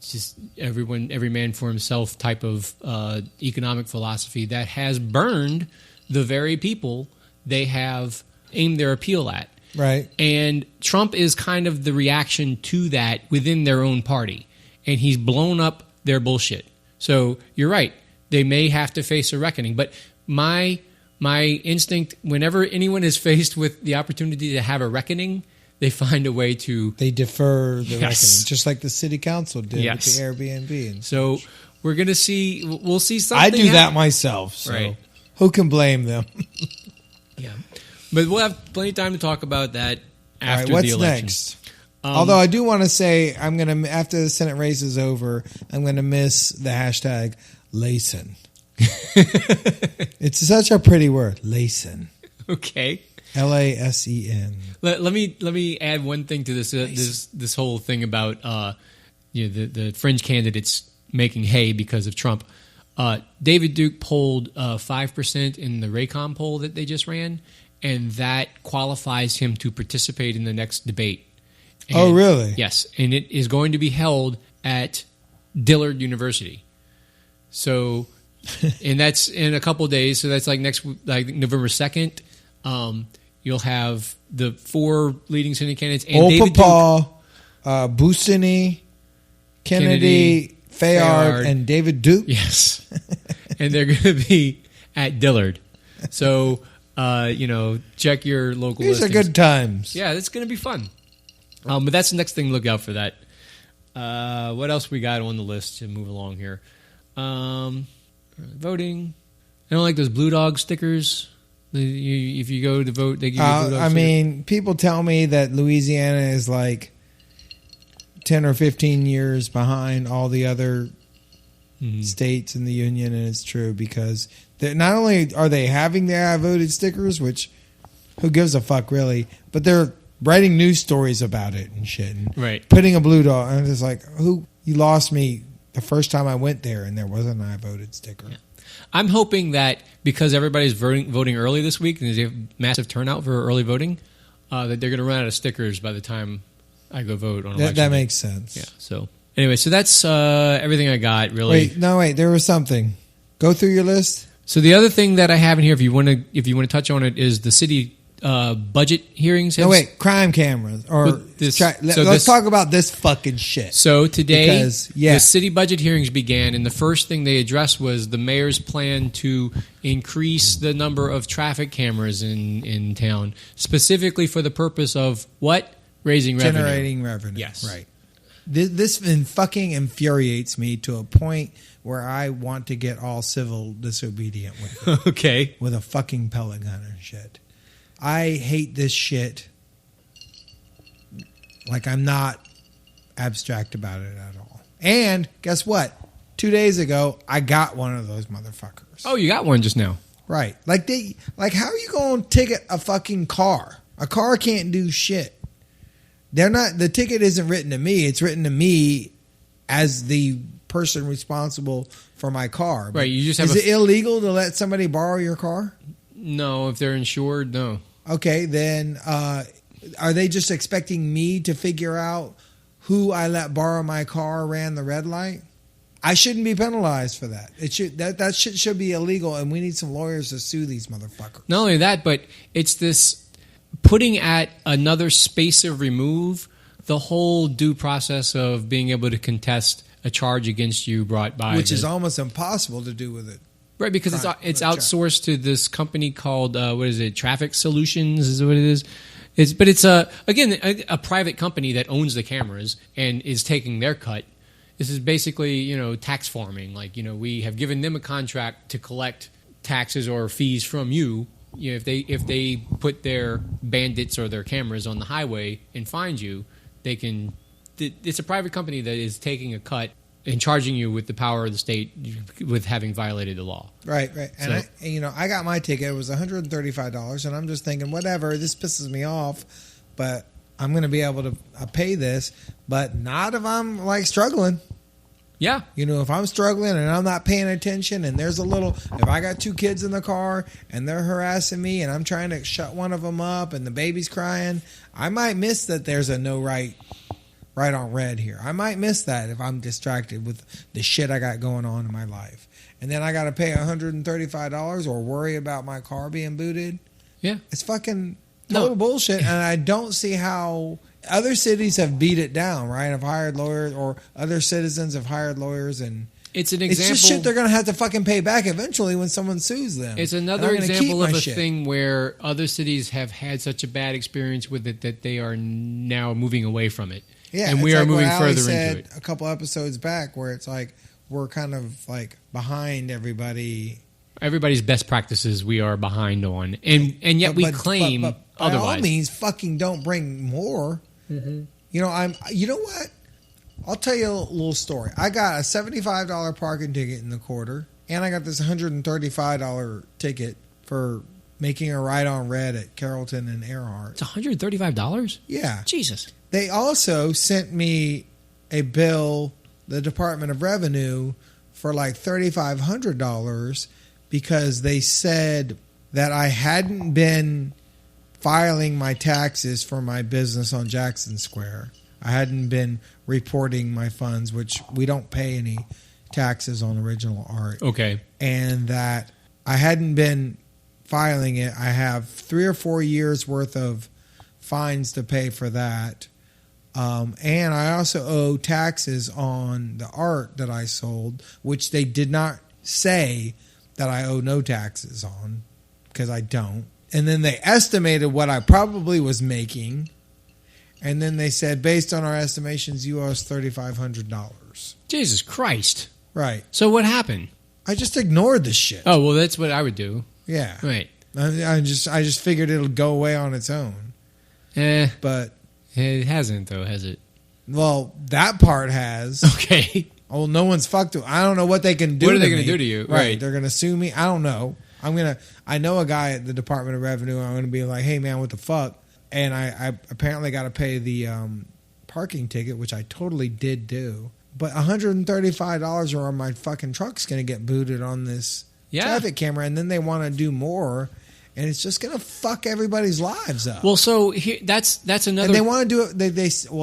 just every man for himself type of economic philosophy that has burned the very people they have aimed their appeal at. Right. And Trump is kind of the reaction to that within their own party, and he's blown up their bullshit. So you're right; they may have to face a reckoning, but my instinct, whenever anyone is faced with the opportunity to have a reckoning, they find a way to... They defer the reckoning, just like the city council did with the Airbnb. And so we're going to see... We'll see something I do that myself, so who can blame them? Yeah. But we'll have plenty of time to talk about that after what's the election. Next? Although I do want to say, I'm going to, after the Senate race is over, I'm going to miss the hashtag Lacin. It's such a pretty word, Lacin. Okay. LASEN. Let me add one thing to this whole thing about the fringe candidates making hay because of Trump. David Duke polled 5% in the Raycom poll that they just ran, and that qualifies him to participate in the next debate. And, really? Yes, and it is going to be held at Dillard University. So, and that's in a couple of days. So that's like November 2nd. You'll have the 4 leading Senate candidates and David Duke, Busini, Kennedy, Fayard, and David Duke. Yes, and they're going to be at Dillard. So, check your local. These listings. are good times. Yeah, it's going to be fun. But that's the next thing to look out for that. What else we got on the list to move along here? Voting. I don't like those Blue Dog stickers. If you go to vote, they give you a Blue Dog sticker. mean, people tell me that Louisiana is like 10 or 15 years behind all the other states in the union, and it's true because not only are they having their I voted stickers, which who gives a fuck really, but they're writing news stories about it and shit. And right. Putting a blue dog. And it's like, you lost me the first time I went there and there wasn't an I voted sticker. Yeah. I'm hoping that because everybody's voting early this week and there's a massive turnout for early voting, that they're going to run out of stickers by the time I go vote on election day. That makes sense. Yeah. So anyway, so that's everything I got really. Wait, there was something. Go through your list. So the other thing that I have in here, if you want to touch on it, is the city budget hearings. Crime cameras. Let's talk about this fucking shit. So today, the city budget hearings began, and the first thing they addressed was the mayor's plan to increase the number of traffic cameras in town, specifically for the purpose of what? Raising revenue. Generating revenue. Yes. Right. This fucking infuriates me to a point where I want to get all civil disobedient with it. Okay. With a fucking pellet gun and shit. I hate this shit. Like, I'm not abstract about it at all. And guess what? 2 days ago, I got one of those motherfuckers. Oh, you got one just now. Right. Like, how are you going to ticket a fucking car? A car can't do shit. The ticket isn't written to me. It's written to me as the person responsible for my car. Right. You just have Is it illegal to let somebody borrow your car? No, if they're insured, no. Okay, then are they just expecting me to figure out who I let borrow my car ran the red light? I shouldn't be penalized for that. That shit should be illegal, and we need some lawyers to sue these motherfuckers. Not only that, but it's this putting at another space of remove the whole due process of being able to contest a charge against you brought by, which is almost impossible to do with it. Right, because it's outsourced to this company called Traffic Solutions is what it is. It's a private company that owns the cameras and is taking their cut. This is basically, tax farming. Like, we have given them a contract to collect taxes or fees from you. If they put their bandits or their cameras on the highway and find you, they can. It's a private company that is taking a cut and charging you with the power of the state with having violated the law. Right. And I got my ticket. It was $135, and I'm just thinking, whatever. This pisses me off, but I'm going to be able to pay this, but not if I'm like struggling. Yeah. If I'm struggling and I'm not paying attention and if I got 2 kids in the car and they're harassing me and I'm trying to shut one of them up and the baby's crying, I might miss that there's a no right on red here. I might miss that if I'm distracted with the shit I got going on in my life. And then I got to pay $135 or worry about my car being booted. Yeah. It's fucking total bullshit, and I don't see how other cities have beat it down, right? Have hired lawyers, or other citizens have hired lawyers, and it's an example. It's just shit they're going to have to fucking pay back eventually when someone sues them. It's another example of a thing where other cities have had such a bad experience with it that they are now moving away from it. Yeah, and we are moving Alli further said into it. A couple episodes back, where it's like we're kind of like behind everybody. Everybody's best practices we are behind on, and yet we claim but by otherwise. all means, fucking don't bring more. Mm-hmm. You know what? I'll tell you a little story. I got a $75 parking ticket in the quarter, and I got this $135 ticket for making a ride on red at Carrollton and Earhart. It's $135? Yeah. Jesus. They also sent me a bill, the Department of Revenue, for like $3,500 because they said that I hadn't been filing my taxes for my business on Jackson Square. I hadn't been reporting my funds, which we don't pay any taxes on original art. Okay. And that I hadn't been filing it. I have 3 or 4 years worth of fines to pay for that. And I also owe taxes on the art that I sold, which they did not say that I owe no taxes on, because I don't. And then they estimated what I probably was making. And then they said, based on our estimations, you owe us $3,500. Jesus Christ. Right. So what happened? I just ignored the shit. Oh, well, that's what I would do. Yeah. Right. I just figured it'll go away on its own. But it hasn't, though, has it? Well, that part has. Okay. Oh, no one's fucked with. I don't know what they can do. What are they going to do to you? Right. They're going to sue me. I don't know. I know a guy at the Department of Revenue. I'm going to be like, hey, man, what the fuck? And I apparently got to pay the parking ticket, which I totally did do. But $135 or my fucking truck's going to get booted on this traffic camera, and then they want to do more, and it's just going to fuck everybody's lives up. Well, so that's another. And they want to do it.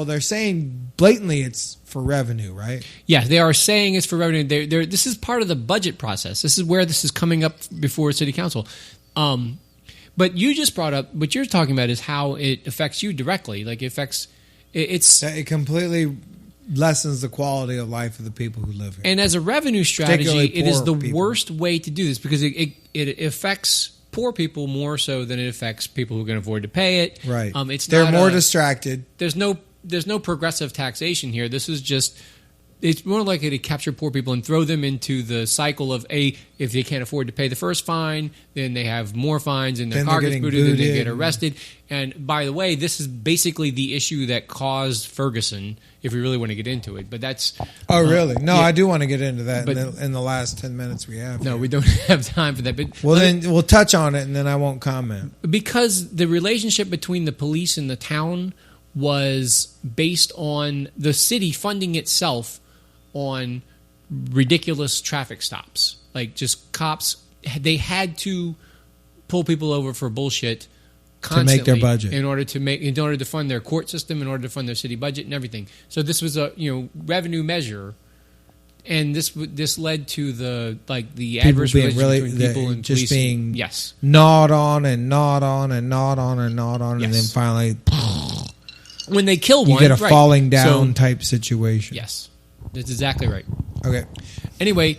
They're saying blatantly it's for revenue, right? Yeah, they are saying it's for revenue. This is part of the budget process. This is where this is coming up before City Council. But you just brought up what you're talking about is how it affects you directly. Like it affects it completely lessens the quality of life of the people who live here. And as a revenue strategy, it is the worst way to do this because it affects poor people more so than it affects people who can afford to pay it. Right. They're more distracted. There's no progressive taxation here. This is just, it's more likely to capture poor people and throw them into the cycle of if they can't afford to pay the first fine, then they have more fines and their car gets booted, then they get arrested. And by the way, this is basically the issue that caused Ferguson, if we really want to get into it. But that's... Oh, really? No, yeah. I do want to get into that in the last 10 minutes we have. No, here. we don't have time for that. But well, then we'll touch on it, and then I won't comment. Because the relationship between the police and the town was based on the city funding itself on ridiculous traffic stops. Like, just cops, they had to pull people over for bullshit constantly to make their budget, in order to fund their court system, in order to fund their city budget and everything. So this was a revenue measure, and this led to the adverse relationship between people and just police. Being yes, gnawed on and gnawed on and gnawed on and gnawed on, and then finally, when they kill one, you get a falling down type situation. Yes, that's exactly right. Okay. Anyway,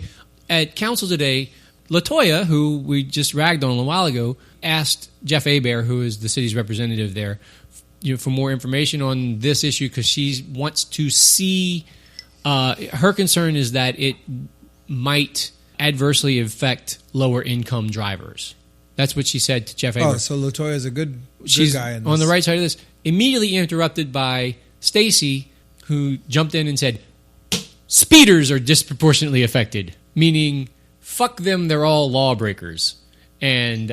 at council today, LaToya, who we just ragged on a while ago, asked Jeff Hebert, who is the city's representative there, for more information on this issue because she wants to see. Her concern is that it might adversely affect lower income drivers. That's what she said to Jeff Hebert. Oh, so LaToya is a good She's guy in this. On the right side of this. Immediately interrupted by Stacy, who jumped in and said, speeders are disproportionately affected, meaning fuck them, they're all lawbreakers. And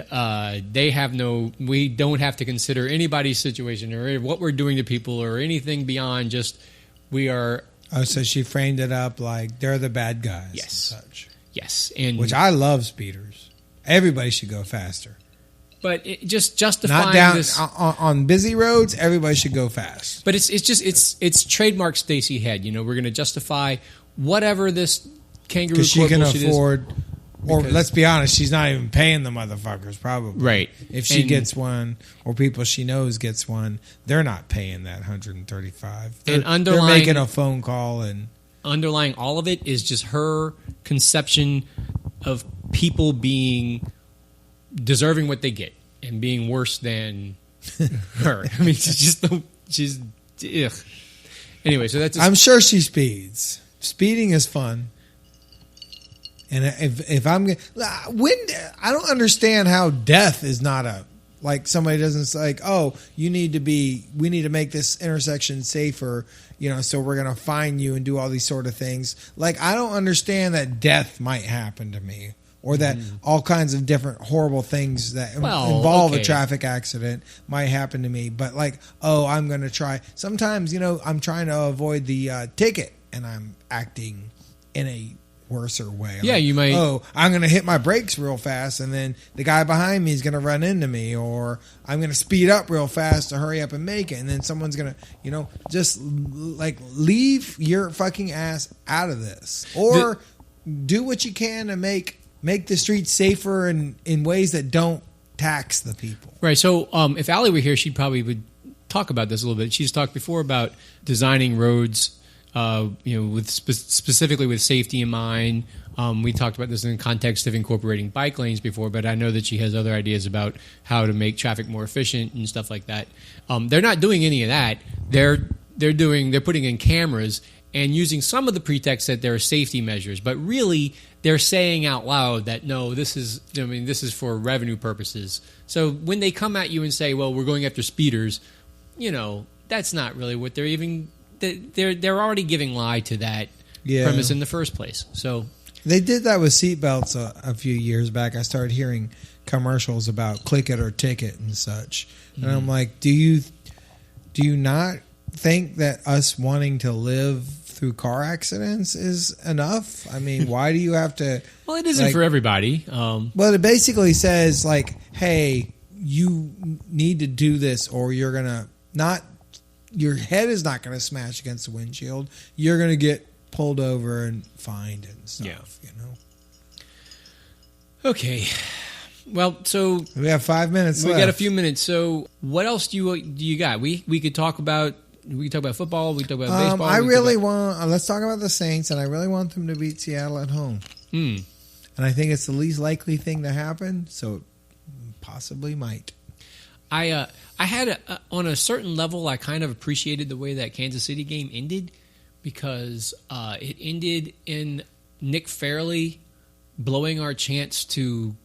we don't have to consider anybody's situation or what we're doing to people or anything beyond just we are. Oh, so she framed it up like they're the bad guys. Yes. And such. Yes. And which I love speeders. Everybody should go faster. But it just justifying not down this on busy roads. Everybody should go fast. But it's trademark Stacy head. We're going to justify whatever this kangaroo court she can bullshit afford. is. Or let's be honest, she's not even paying the motherfuckers. Probably right. If she gets one, or people she knows gets one, they're not paying that $135. They're making a phone call, and underlying all of it is just her conception of people being deserving what they get and being worse than her. I mean, she's ugh. Anyway, so that's. I'm sure she speeds. Speeding is fun. And if I'm I don't understand how death is not somebody doesn't like, oh, we need to make this intersection safer, so we're going to fine you and do all these sort of things. Like, I don't understand that death might happen to me or that all kinds of different horrible things that involve a traffic accident might happen to me. But I'm going to try. Sometimes, I'm trying to avoid the ticket and I'm acting in a worser way. Yeah, you might. Oh, I'm going to hit my brakes real fast, and then the guy behind me is going to run into me, or I'm going to speed up real fast to hurry up and make it, and then someone's going to, just leave your fucking ass out of this, or do what you can to make the streets safer in ways that don't tax the people. Right. So, if Alli were here, she probably would talk about this a little bit. She's talked before about designing roads. With specifically with safety in mind. We talked about this in the context of incorporating bike lanes before, but I know that she has other ideas about how to make traffic more efficient and stuff like that. They're not doing any of that. They're putting in cameras and using some of the pretext that there are safety measures, but really they're saying out loud that no, this is for revenue purposes. So when they come at you and say, well, we're going after speeders, that's not really what they're even. They're already giving lie to that premise in the first place. So they did that with seatbelts a few years back. I started hearing commercials about click it or ticket and such, and I'm like, do you not think that us wanting to live through car accidents is enough? I mean, why do you have to? Well, it isn't for everybody. Well, it basically says hey, you need to do this, or you're gonna not. Your head is not going to smash against the windshield. You're going to get pulled over and fined and stuff, Okay. Well, so we have 5 minutes left. We got a few minutes. So what else do you got? We could talk about football. We could talk about baseball. I really want. Let's talk about the Saints, and I really want them to beat Seattle at home. And I think it's the least likely thing to happen. So it possibly might. I had on a certain level, I kind of appreciated the way that Kansas City game ended because it ended in Nick Fairley blowing our chance to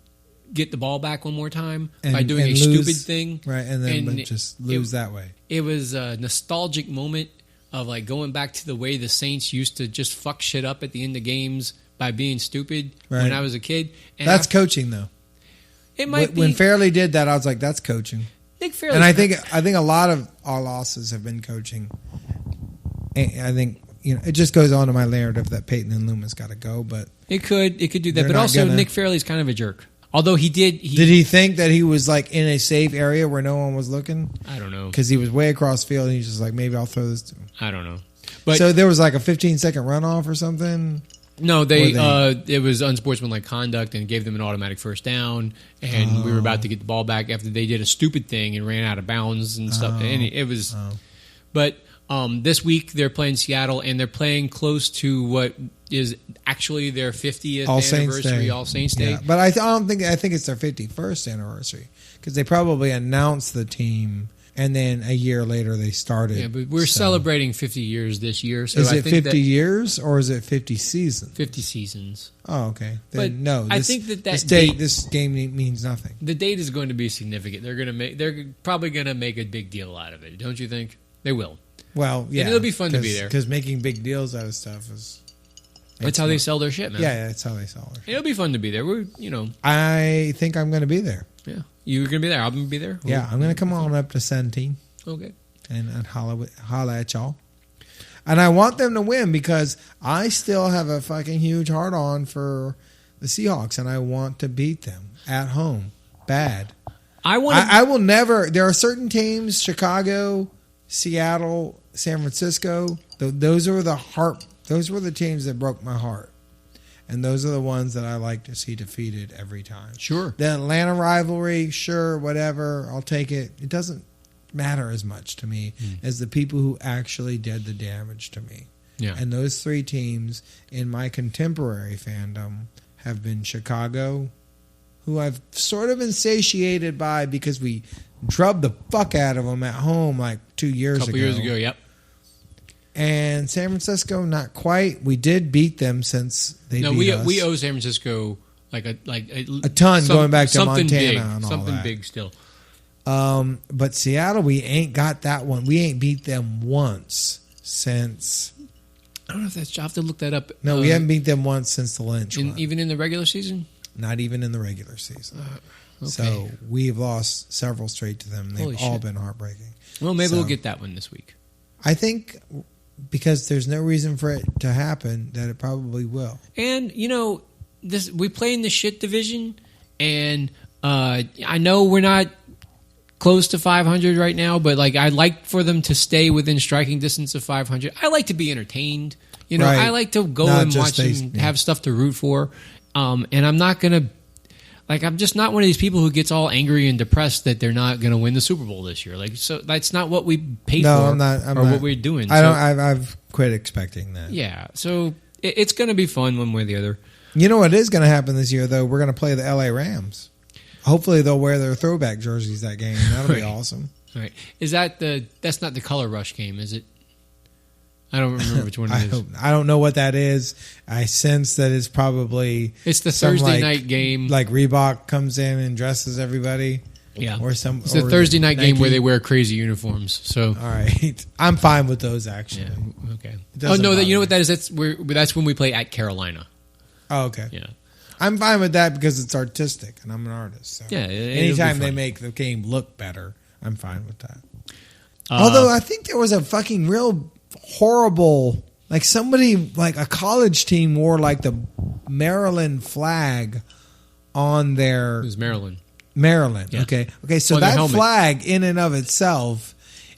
get the ball back one more time by doing a stupid thing. Right, and then just lose that way. It was a nostalgic moment of like going back to the way the Saints used to just fuck shit up at the end of games by being stupid when I was a kid. And that's coaching, though. It might be. When Fairley did that, I was like, that's coaching. Nick Fairley. And I think a lot of our losses have been coaching. And I think it just goes on to my narrative that Peyton and Loomis got to go, but it could do that. But also Nick Fairley's kind of a jerk. Although he did he think that he was like in a safe area where no one was looking? I don't know. Because he was way across field and he's just like, maybe I'll throw this to him. I don't know. But so there was like a 15-second runoff or something? No, it was unsportsmanlike conduct and gave them an automatic first down. And we were about to get the ball back after they did a stupid thing and ran out of bounds and stuff. And it was, but this week they're playing Seattle and they're playing close to what is actually their 50th anniversary, All Saints Day. Yeah, but I think it's their 51st anniversary because they probably announced the team. And then a year later, they started. Yeah, but we're celebrating 50 years this year. So is it 50 years or is it 50 seasons? 50 seasons. Oh, okay. But no, I think this game means nothing. The date is going to be significant. They're probably going to make a big deal out of it. Don't you think? They will. Well, yeah. And it'll be fun to be there because making big deals out of stuff is. That's how they sell their shit, man. Yeah, that's how they sell their shit. It'll be fun to be there. I think I'm going to be there. Yeah. You're going to be there? I'm going to be there? Yeah, I'm going to come on up to 17. Okay. And holla at y'all. And I want them to win because I still have a fucking huge heart-on for the Seahawks, and I want to beat them at home. Bad. I will never... There are certain teams, Chicago, Seattle, San Francisco, those were the teams that broke my heart. And those are the ones that I like to see defeated every time. Sure. The Atlanta rivalry, sure, whatever. I'll take it. It doesn't matter as much to me as the people who actually did the damage to me. Yeah. And those three teams in my contemporary fandom have been Chicago, who I've sort of been satiated by because we drubbed the fuck out of them at home like 2 years ago. A couple years ago, yep. And San Francisco, not quite. We did beat them since they beat us. We owe San Francisco like a ton going back to Montana big, and all something that. Big still. But Seattle, we ain't got that one. We ain't beat them once since. I don't know if that's. I'll have to look that up. No, we haven't beat them once since the Lynch one. Even in the regular season. Not even in the regular season. Okay. So we've lost several straight to them. They've all been heartburning. Well, maybe we'll get that one this week. I think because there's no reason for it to happen that it probably will. And we play in the shit division, and I know we're not close to 500 right now, but I'd like for them to stay within striking distance of 500. I like to be entertained. Right. I like to go and watch and have stuff to root for. And I'm not gonna. I'm just not one of these people who gets all angry and depressed that they're not going to win the Super Bowl this year. So that's not what we paid for. I'm not, what we're doing. I've quit expecting that. Yeah, so it's going to be fun one way or the other. You know what is going to happen this year, though? We're going to play the LA Rams. Hopefully they'll wear their throwback jerseys that game. That'll be awesome. Right. Is that's not the Color Rush game, is it? I don't remember which one it is. I don't know what that is. I sense that it's probably... It's the Thursday night game. Like Reebok comes in and dresses everybody. Yeah. It's the Thursday night game where they wear crazy uniforms. So all right. I'm fine with those, actually. Yeah, okay. Oh, no, you know what that is? That's when we play at Carolina. Oh, okay. Yeah. I'm fine with that because it's artistic and I'm an artist. So yeah. Anytime they make the game look better, I'm fine with that. Although I think there was a fucking real... horrible, a college team wore the Maryland flag on their... It was Maryland. Maryland, yeah. Okay, so that flag in and of itself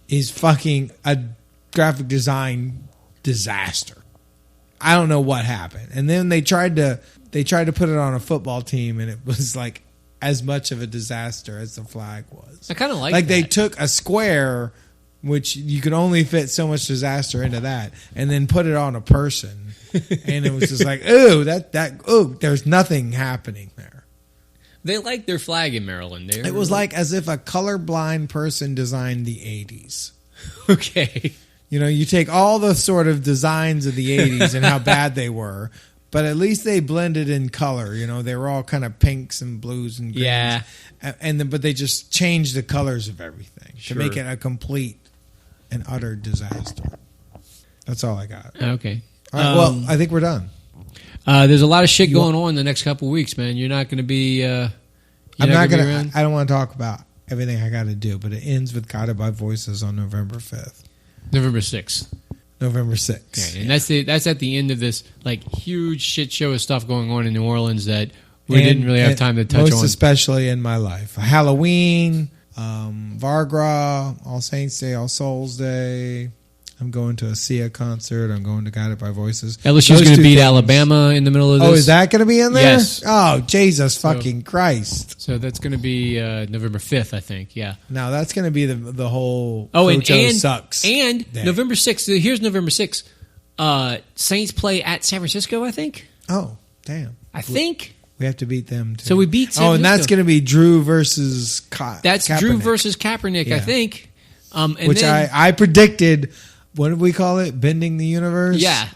is fucking a graphic design disaster. I don't know what happened. And then they tried to put it on a football team and it was as much of a disaster as the flag was. I kind of that. They took a square... which you could only fit so much disaster into that, and then put it on a person, and it was just ooh, there's nothing happening there. They like their flag in Maryland. It was like as if a colorblind person designed the 80s. Okay. You know, you take all the sort of designs of the 80s and how bad they were, but at least they blended in color. You know, they were all kind of pinks and blues and greens. Yeah. But they just changed the colors of everything Sure. to make it a complete and utter disaster. That's all I got. Okay. All right, well, I think we're done. There's a lot of shit going on the next couple of weeks, man. You're not going to be. I'm not going to. I don't want to talk about everything I got to do, but it ends with Guided by Voices on November 5th. November 6th. November 6th. Okay, and that's at the end of this like huge shit show of stuff going on in New Orleans that we didn't really have time to touch most on. Especially in my life. Halloween, Varg Gras, All Saints Day, All Souls Day. I'm going to a Sia concert. I'm going to Guided by Voices. LSU's going to beat Alabama in the middle of this. Oh, is that going to be in there? Yes. Oh, Jesus fucking Christ. So that's going to be November 5th, I think. Yeah. Now, that's going to be the whole and sucks. And day. November 6th. Here's November 6th. Saints play at San Francisco, I think. Oh, damn. I think. We have to beat them, too. So we beat San Francisco. And that's Francisco. going to be Drew versus That's Kaepernick. Drew versus Kaepernick, Yeah. I think. Which then, I predicted. What did we call it? Bending the universe? Yeah.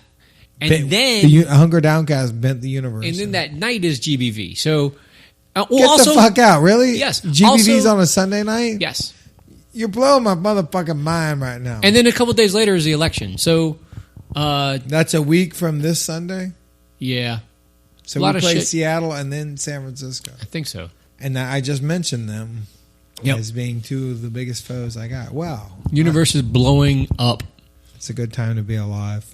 And then the Hunger Downcast bent the universe. And then that night is GBV. So Get the fuck out, really? Yes. GBV's Also, on a Sunday night? Yes. You're blowing my motherfucking mind right now. And then a couple days later is the election. So that's a week from this Sunday? Yeah. So we play Seattle and then San Francisco. I think so. And I just mentioned them as being two of the biggest foes I got. Wow. Universe is blowing up. It's a good time to be alive.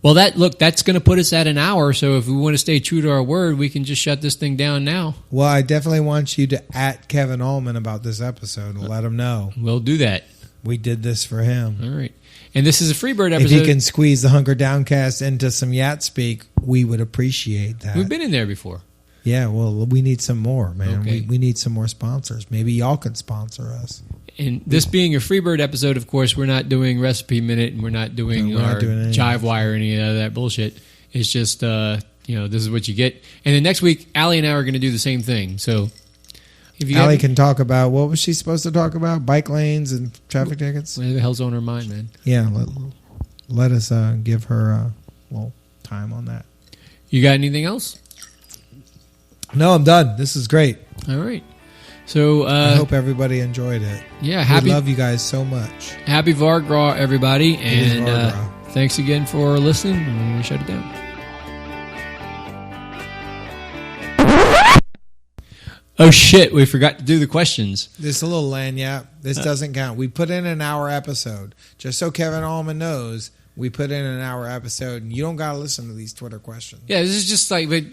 Well, that's going to put us at an hour. So if we want to stay true to our word, we can just shut this thing down now. Well, I definitely want you to at Kevin Allman about this episode and let him know. We'll do that. We did this for him. All right. And this is a Freebird episode. If he can squeeze the Hunger Downcast into some Yat Speak, we would appreciate that. We've been in there before. Yeah, well, we need some more, man. Okay. We need some more sponsors. Maybe y'all could sponsor us. And this being a Freebird episode, of course, we're not doing Recipe Minute and we're not doing our Jive Wire or any of that bullshit. It's just, this is what you get. And then next week, Alli and I are going to do the same thing. So if you Alli can talk about, what was she supposed to talk about? Bike lanes and traffic tickets? What the hell's on her mind, man? Yeah, let us give her a little time on that. You got anything else? No, I'm done. This is great. All right. So I hope everybody enjoyed it. Yeah, we love you guys so much. Happy Varg Gras, everybody, and Varg Gras. Thanks again for listening. I'm going to shut it down. Oh shit! We forgot to do the questions. This is a little lanyap. This doesn't count. We put in an hour episode just so Kevin Allman knows. We put in an hour episode, and you don't got to listen to these Twitter questions. Yeah, this is just like, but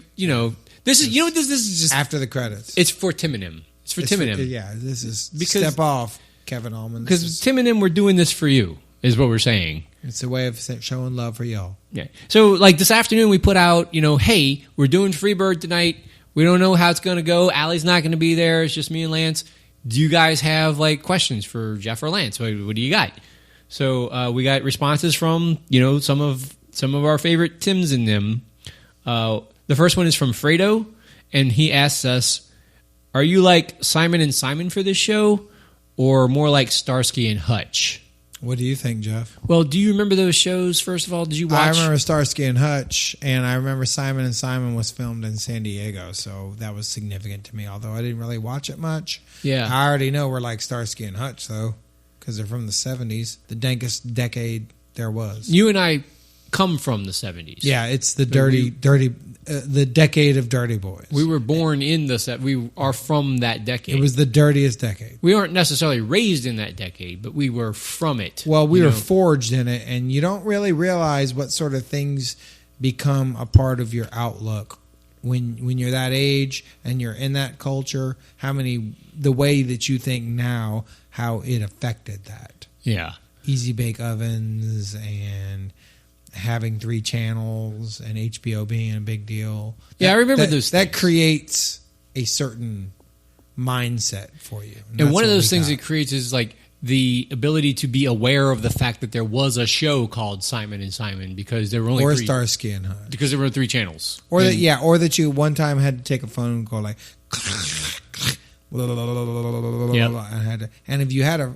this is what this is just after the credits. It's for Tim and him. It's for Tim and him. Yeah, this is because step off, Kevin Allman. Because Tim and him, we're doing this for you, is what we're saying. It's a way of showing love for y'all. Yeah. So, like this afternoon, we put out, hey, we're doing Freebird tonight. We don't know how it's going to go. Allie's not going to be there. It's just me and Lance. Do you guys have questions for Jeff or Lance? What do you got? So we got responses from some of our favorite Tims in them. The first one is from Fredo, and he asks us, "Are you like Simon and Simon for this show, or more like Starsky and Hutch?" What do you think, Jeff? Well, do you remember those shows? First of all, did you watch? I remember Starsky and Hutch, and I remember Simon and Simon was filmed in San Diego, so that was significant to me. Although I didn't really watch it much. Yeah, I already know we're like Starsky and Hutch, though. Because they're from the 70s, the dankest decade there was. You and I come from the 70s. Yeah, it's the the decade of dirty boys. We were born in we are from that decade. It was the dirtiest decade. We aren't necessarily raised in that decade, but we were from it. Well, we were forged in it, and you don't really realize what sort of things become a part of your outlook when you're that age and you're in that culture. The way that you think now, how it affected that. Yeah. Easy bake ovens and having 3 channels and HBO being a big deal. Yeah, I remember those things. That creates a certain mindset for you. And one of those things it creates is the ability to be aware of the fact that there was a show called Simon and Simon because there were only 3. Or Starsky and Hutch. Because there were 3 channels. Or that you one time had to take a phone and go blah, blah, blah, blah, blah, blah, blah, Yep. blah, and if you had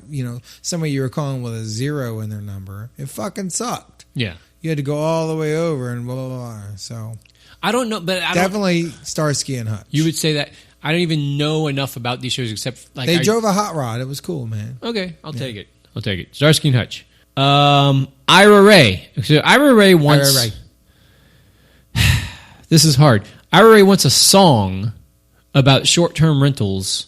somebody you were calling with a 0 in their number, it fucking sucked. Yeah. You had to go all the way over and blah, blah, blah. So I don't know, but I don't, definitely Starsky and Hutch. you would say that. I don't even know enough about these shows except like They drove a hot rod. It was cool, man. Okay, I'll take it. I'll take it. Starsky and Hutch. Ira Ray. So Ira Ray wants. Ira Ray. This is hard. Ira Ray wants a song about short-term rentals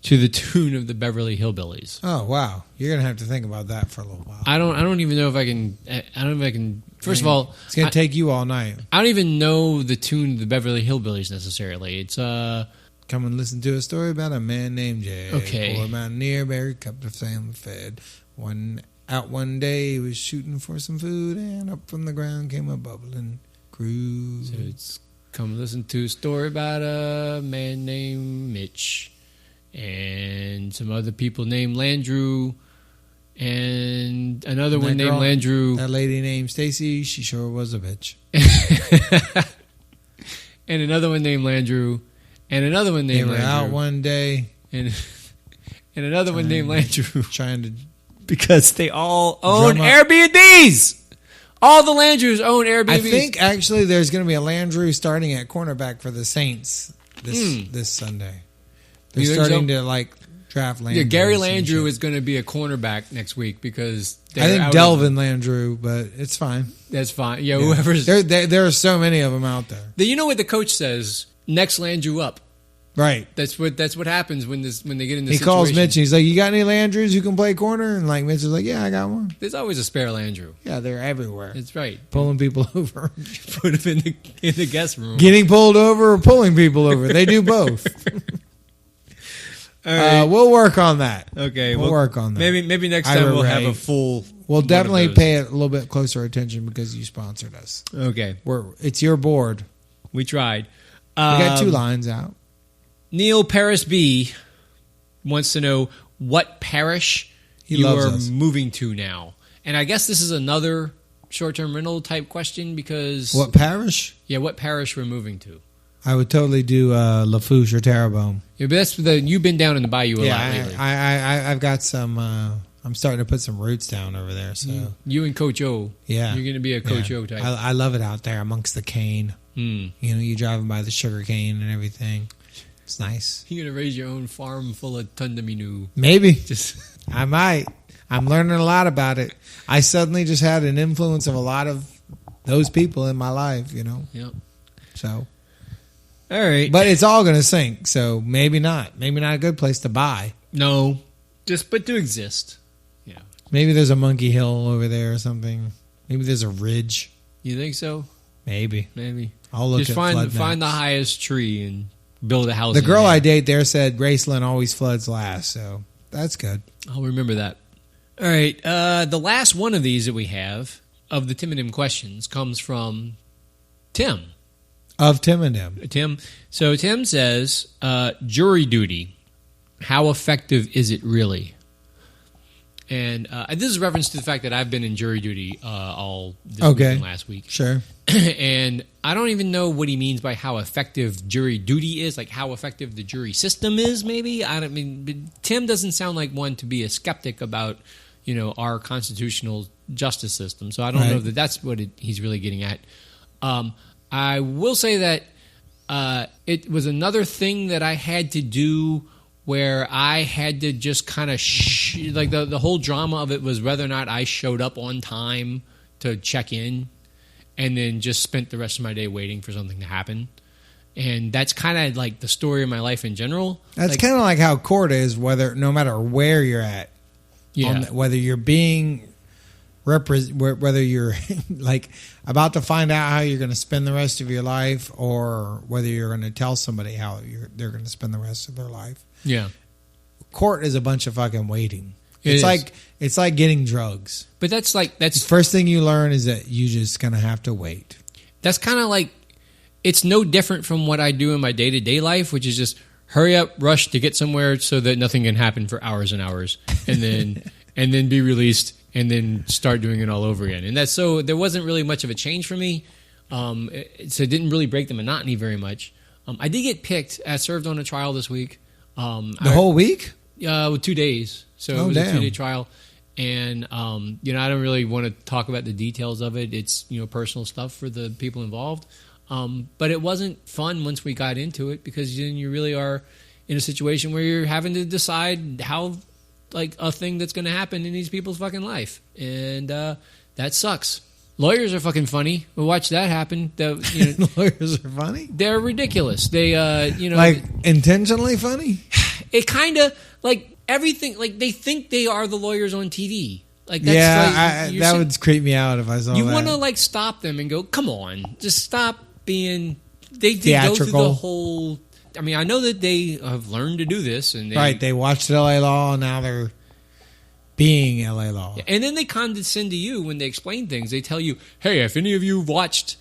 to the tune of the Beverly Hillbillies. Oh wow, you're gonna have to think about that for a little while. I don't even know if I can. I don't know if I can. First of all, It's gonna take you all night. I don't even know the tune of the Beverly Hillbillies necessarily. It's Come and listen to a story about a man named Jay. Okay. Poor mountaineer, buried, kept of family fed. One day he was shooting for some food, and up from the ground came a bubbling cruise. So it's come listen to a story about a man named Mitch and some other people named Landrew and another one named Landrew. That lady named Stacy, she sure was a bitch. And another one named Landrew and another one They named were Landrew. out one day and another one named Landrew trying to because they all own Drum up. Airbnbs. All the Landrews own Airbnbs. I think actually there's going to be a Landrew starting at cornerback for the Saints this Sunday. They're You think starting so? to like draft Landrew. Yeah, Gary Landrew is going to be a cornerback next week because I think Delvin Landrew, but it's fine. That's fine. Yeah, whoever's there are so many of them out there. You know what the coach says? Next Landrew up. Right. That's what happens when they get in this He situation. calls Mitch and he's like, "You got any Landrews who can play corner?" And like Mitch is like, "Yeah, I got one." There's always a spare Landrew. Yeah, they're everywhere. That's right. Pulling people over. Put him in the guest room. Getting pulled over or pulling people over. They do both. All right. We'll work on that. Okay, We'll work on that. Maybe next time Ira we'll have Ray. a full. We'll one of definitely those. pay it a little bit closer attention because you sponsored us. Okay, It's your board. we tried. We got 2 lines out. Neil Paris B wants to know what parish He you loves are us. moving to now, and I guess this is another short-term rental type question because What parish? Yeah, what parish we're moving to? I would totally do Lafourche or Terrebonne. Yeah, but that's you've been down in the bayou a lot lately. I've got some. I'm starting to put some roots down over there. So You and Coach O. yeah, You're going to be a Coach O type. I love it out there amongst the cane. Mm. You know, you driving by the sugar cane and everything. It's nice. You're going to raise your own farm full of tundaminu. Maybe Just I might. I'm learning a lot about it. I suddenly just had an influence of a lot of those people in my life. You know, Yep. so. All right. But it's all going to sink, so maybe not. Maybe not a good place to buy. No. But to exist. Yeah. Maybe there's a Monkey Hill over there or something. Maybe there's a ridge. You think so? Maybe. Maybe. I'll look Just at flood find the maps. highest tree and build a house. The in girl there. I date there said Graceland always floods last, so that's good. I'll remember that. All right. The last one of these that we have of the Tim and Tim questions comes from Tim. Of Tim and Tim. Tim. So Tim says, jury duty. How effective is it really? And this is a reference to the fact that I've been in jury duty all this week and last week. Sure. And I don't even know what he means by how effective jury duty is, like how effective the jury system is, maybe. I don't mean, but Tim doesn't sound like one to be a skeptic about, our constitutional justice system. So I don't know that that's what he's really getting at. I will say that it was another thing that I had to do where I had to just kind of like the whole drama of it was whether or not I showed up on time to check in, and then just spent the rest of my day waiting for something to happen. And that's kind of like the story of my life in general. That's kind of like how court is, no matter where you're at. Yeah. Whether you're being whether you're like about to find out how you're going to spend the rest of your life, or whether you're going to tell somebody how they're going to spend the rest of their life. Yeah. Court is a bunch of fucking waiting. It's like getting drugs. But that's The first thing you learn is that you just going to have to wait. That's kind of like, it's no different from what I do in my day-to-day life, which is just hurry up, rush to get somewhere so that nothing can happen for hours and hours, and then be released, and then start doing it all over again. And that's so there wasn't really much of a change for me. So it didn't really break the monotony very much. I did get picked. I served on a trial this week The whole week? With 2 days. So it was a 2-day trial. And, I don't really want to talk about the details of it. It's, personal stuff for the people involved. But it wasn't fun once we got into it because then you really are in a situation where you're having to decide how, a thing that's going to happen in these people's fucking life. And that sucks. Lawyers are fucking funny. We'll watch that happen. Lawyers are funny? They're ridiculous. They, intentionally funny? It kind of, everything, they think they are the lawyers on TV. That's that would creep me out if I saw that. You want to, stop them and go, come on, just stop being... They theatrical. Go through the whole... I mean, I know that they have learned to do this. And they watched LA Law, and now they're being LA Law. And then they condescend to you when they explain things. They tell you, hey, if any of you watched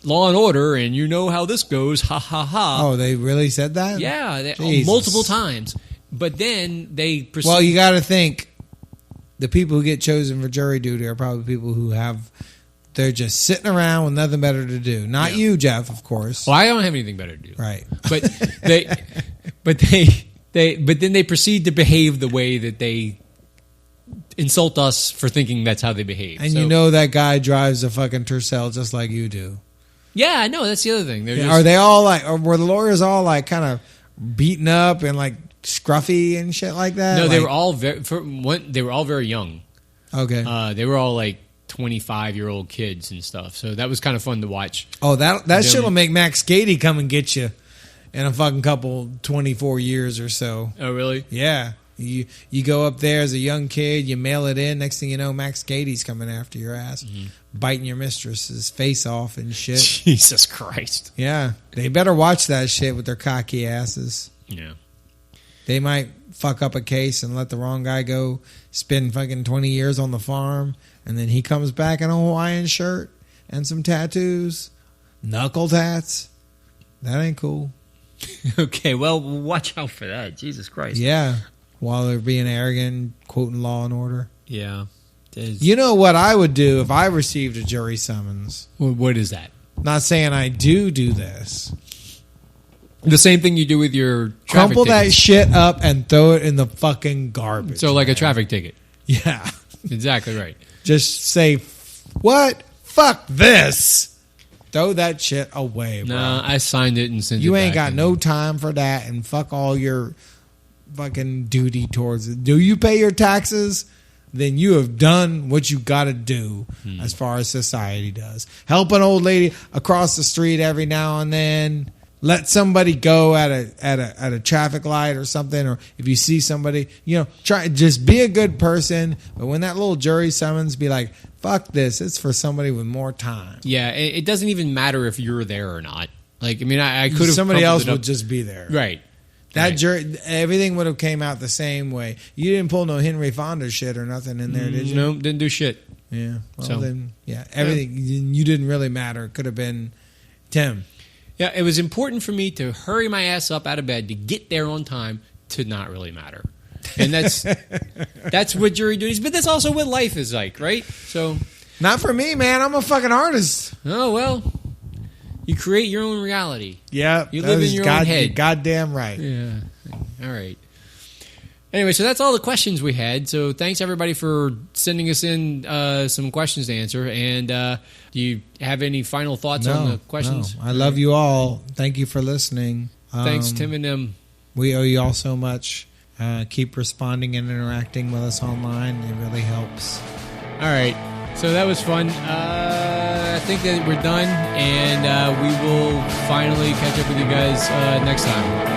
Law and Order and you know how this goes, ha, ha, ha. Oh, they really said that? Yeah, multiple times. But then they proceed... Well, you got to think, the people who get chosen for jury duty are probably people who they're just sitting around with nothing better to do. Not you, Jeff, of course. Well, I don't have anything better to do. Right. But then they proceed to behave the way that they insult us for thinking that's how they behave. And that guy drives a fucking Tercel just like you do. Yeah, I know. That's the other thing. Are they all or were the lawyers all kind of beaten up and scruffy and shit like that? No, they were all they were all very young. Okay. They were all 25-year-old kids and stuff. So that was kind of fun to watch. Oh, that shit will make Max Cady come and get you in a fucking couple 24 years or so. Oh, really? Yeah. You go up there as a young kid, you mail it in. Next thing you know, Max Cady's coming after your ass, biting your mistress's face off and shit. Jesus Christ. Yeah. They better watch that shit with their cocky asses. Yeah. They might fuck up a case and let the wrong guy go spend fucking 20 years on the farm, and then he comes back in a Hawaiian shirt and some tattoos, knuckle tats. That ain't cool. Okay, well, watch out for that. Jesus Christ. Yeah. While they're being arrogant, quoting Law and Order. Yeah. You know what I would do if I received a jury summons? What is that? Not saying I do this. The same thing you do with your traffic Crumple that tickets. shit up and throw it in the fucking garbage. So like a traffic ticket. Yeah. Exactly right. Just say, what? Fuck this. Throw that shit away, bro. No, I signed it and sent it back. You ain't got no time for that, and fuck all your fucking duty towards it. Do you pay your taxes? Then you have done what you got to do as far as society does. Help an old lady across the street every now and then. Let somebody go at a traffic light or something, or if you see somebody, try just be a good person. But when that little jury summons, be like, "Fuck this! It's for somebody with more time." Yeah, it doesn't even matter if you're there or not. I could have somebody else would just be there, right? That jury, everything would have came out the same way. You didn't pull no Henry Fonda shit or nothing in there, did you? No, didn't do shit. Yeah. Well, then, everything. You didn't really matter. It could have been Tim. Yeah, it was important for me to hurry my ass up out of bed to get there on time to not really matter. And that's what jury duties, but that's also what life is like, right? So, not for me, man. I'm a fucking artist. Oh, well, you create your own reality. Yeah. You live in your own head. You're goddamn right. Yeah. All right. Anyway, so that's all the questions we had. So thanks, everybody, for sending us in some questions to answer. And do you have any final thoughts on the questions? No. I love you all. Thank you for listening. Thanks, Tim and them. We owe you all so much. Keep responding and interacting with us online. It really helps. All right. So that was fun. I think that we're done. And we will finally catch up with you guys next time.